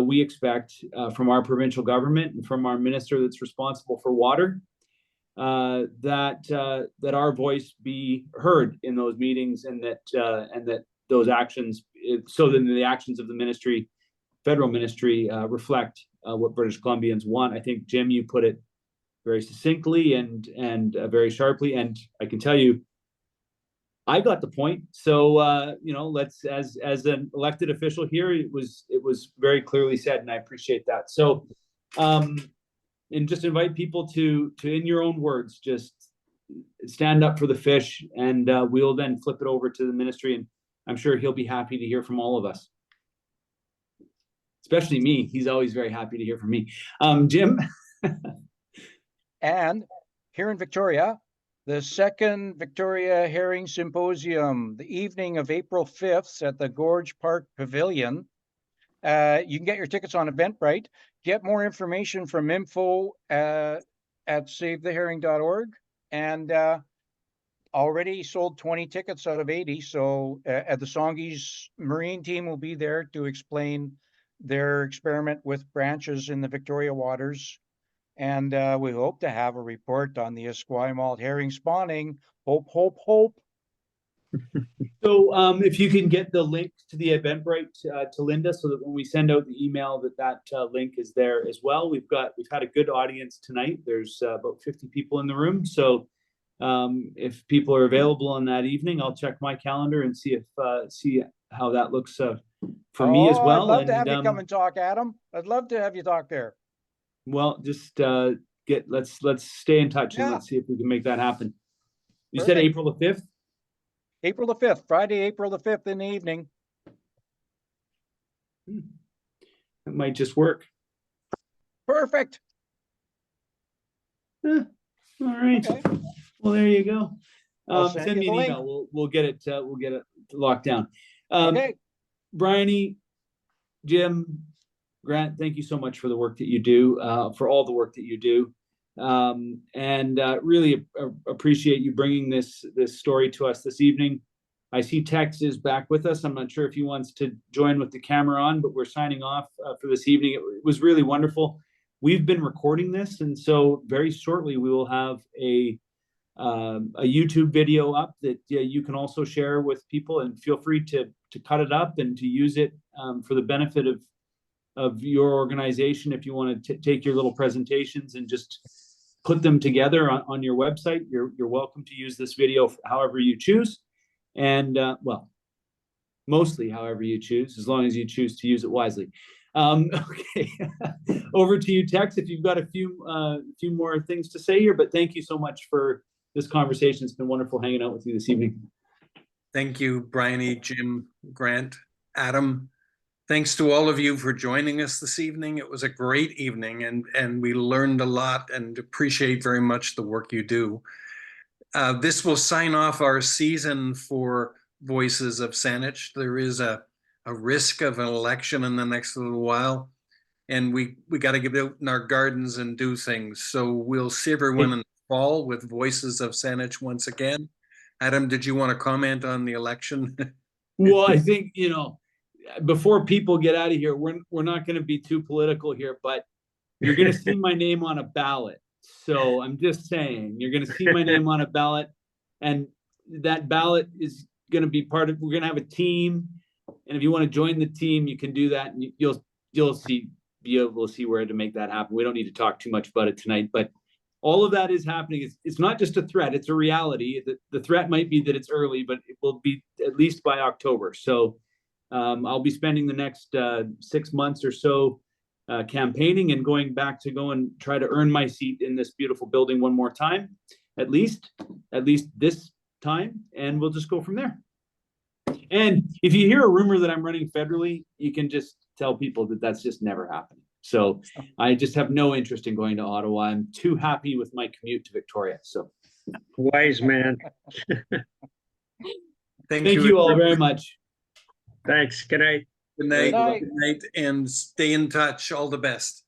we expect from our provincial government and from our minister that's responsible for water, that our voice be heard in those meetings, and that those actions, so that the actions of the federal ministry, reflect what British Columbians want. I think, Jim, you put it very succinctly and very sharply, and I can tell you, I got the point. So let's, as an elected official here, it was very clearly said, and I appreciate that. So. And just invite people to, in your own words, just stand up for the fish, and we'll then flip it over to the ministry, and I'm sure he'll be happy to hear from all of us, especially me. He's always very happy to hear from me. Jim? And here in Victoria, the second Victoria Herring Symposium, the evening of April 5th at the Gorge Park Pavilion. You can get your tickets on Eventbrite. Get more information from info at savetheherring.org, and already sold 20 tickets out of 80. So at the Songhees Marine team will be there to explain their experiment with branches in the Victoria waters. And we hope to have a report on the Esquimalt herring spawning. Hope, hope, hope. So if you can get the link to the Eventbrite to Linda, so that when we send out the email, that link is there as well. We've had a good audience tonight. There's about 50 people in the room. So if people are available on that evening, I'll check my calendar and see how that looks for me as well. I'd love to have you come and talk, Adam. I'd love to have you talk there. Well, just let's stay in touch, and let's see if we can make that happen. You said April the 5th? April the 5th, Friday, April the 5th in the evening. That might just work. Perfect. All right. Okay. Well, there you go. I'll send Send you me the an link. email. We'll get it locked down. Okay. Briony, Jim, Grant, thank you so much for the work that you do, for all the work that you do. And really appreciate you bringing this story to us this evening. I see Tex is back with us. I'm not sure if he wants to join with the camera on, but we're signing off for this evening. It was really wonderful. We've been recording this, and so very shortly we will have a YouTube video up that you can also share with people, and feel free to cut it up and to use it for the benefit of your organization. If you want to take your little presentations and just put them together on your website, you're welcome to use this video however you choose. And well, mostly however you choose, as long as you choose to use it wisely. Okay, over to you, Tex, if you've got a few more things to say here, but thank you so much for this conversation. It's been wonderful hanging out with you this evening. Thank you, Briony, Jim, Grant, Adam. Thanks to all of you for joining us this evening. It was a great evening, and we learned a lot and appreciate very much the work you do. This will sign off our season for Voices of Saanich. There is a risk of an election in the next little while, and we got to get out in our gardens and do things. So we'll see everyone in the fall with Voices of Saanich once again. Adam, did you want to comment on the election? Well, I think, before people get out of here, we're not going to be too political here, but you're going to see my name on a ballot. So I'm just saying, you're going to see my name on a ballot, and that ballot is going to be we're going to have a team. And if you want to join the team, you can do that, and you'll be able to see where to make that happen. We don't need to talk too much about it tonight, but all of that is happening. It's not just a threat, it's a reality. The threat might be that it's early, but it will be at least by October. So I'll be spending the next 6 months or so campaigning and going back to go and try to earn my seat in this beautiful building one more time, at least this time, and we'll just go from there. And if you hear a rumor that I'm running federally, you can just tell people that that's just never happening. So I just have no interest in going to Ottawa. I'm too happy with my commute to Victoria. So Wise man. thank you all very much. Thanks. Good night. Good night. Good night. Good night, and stay in touch. All the best.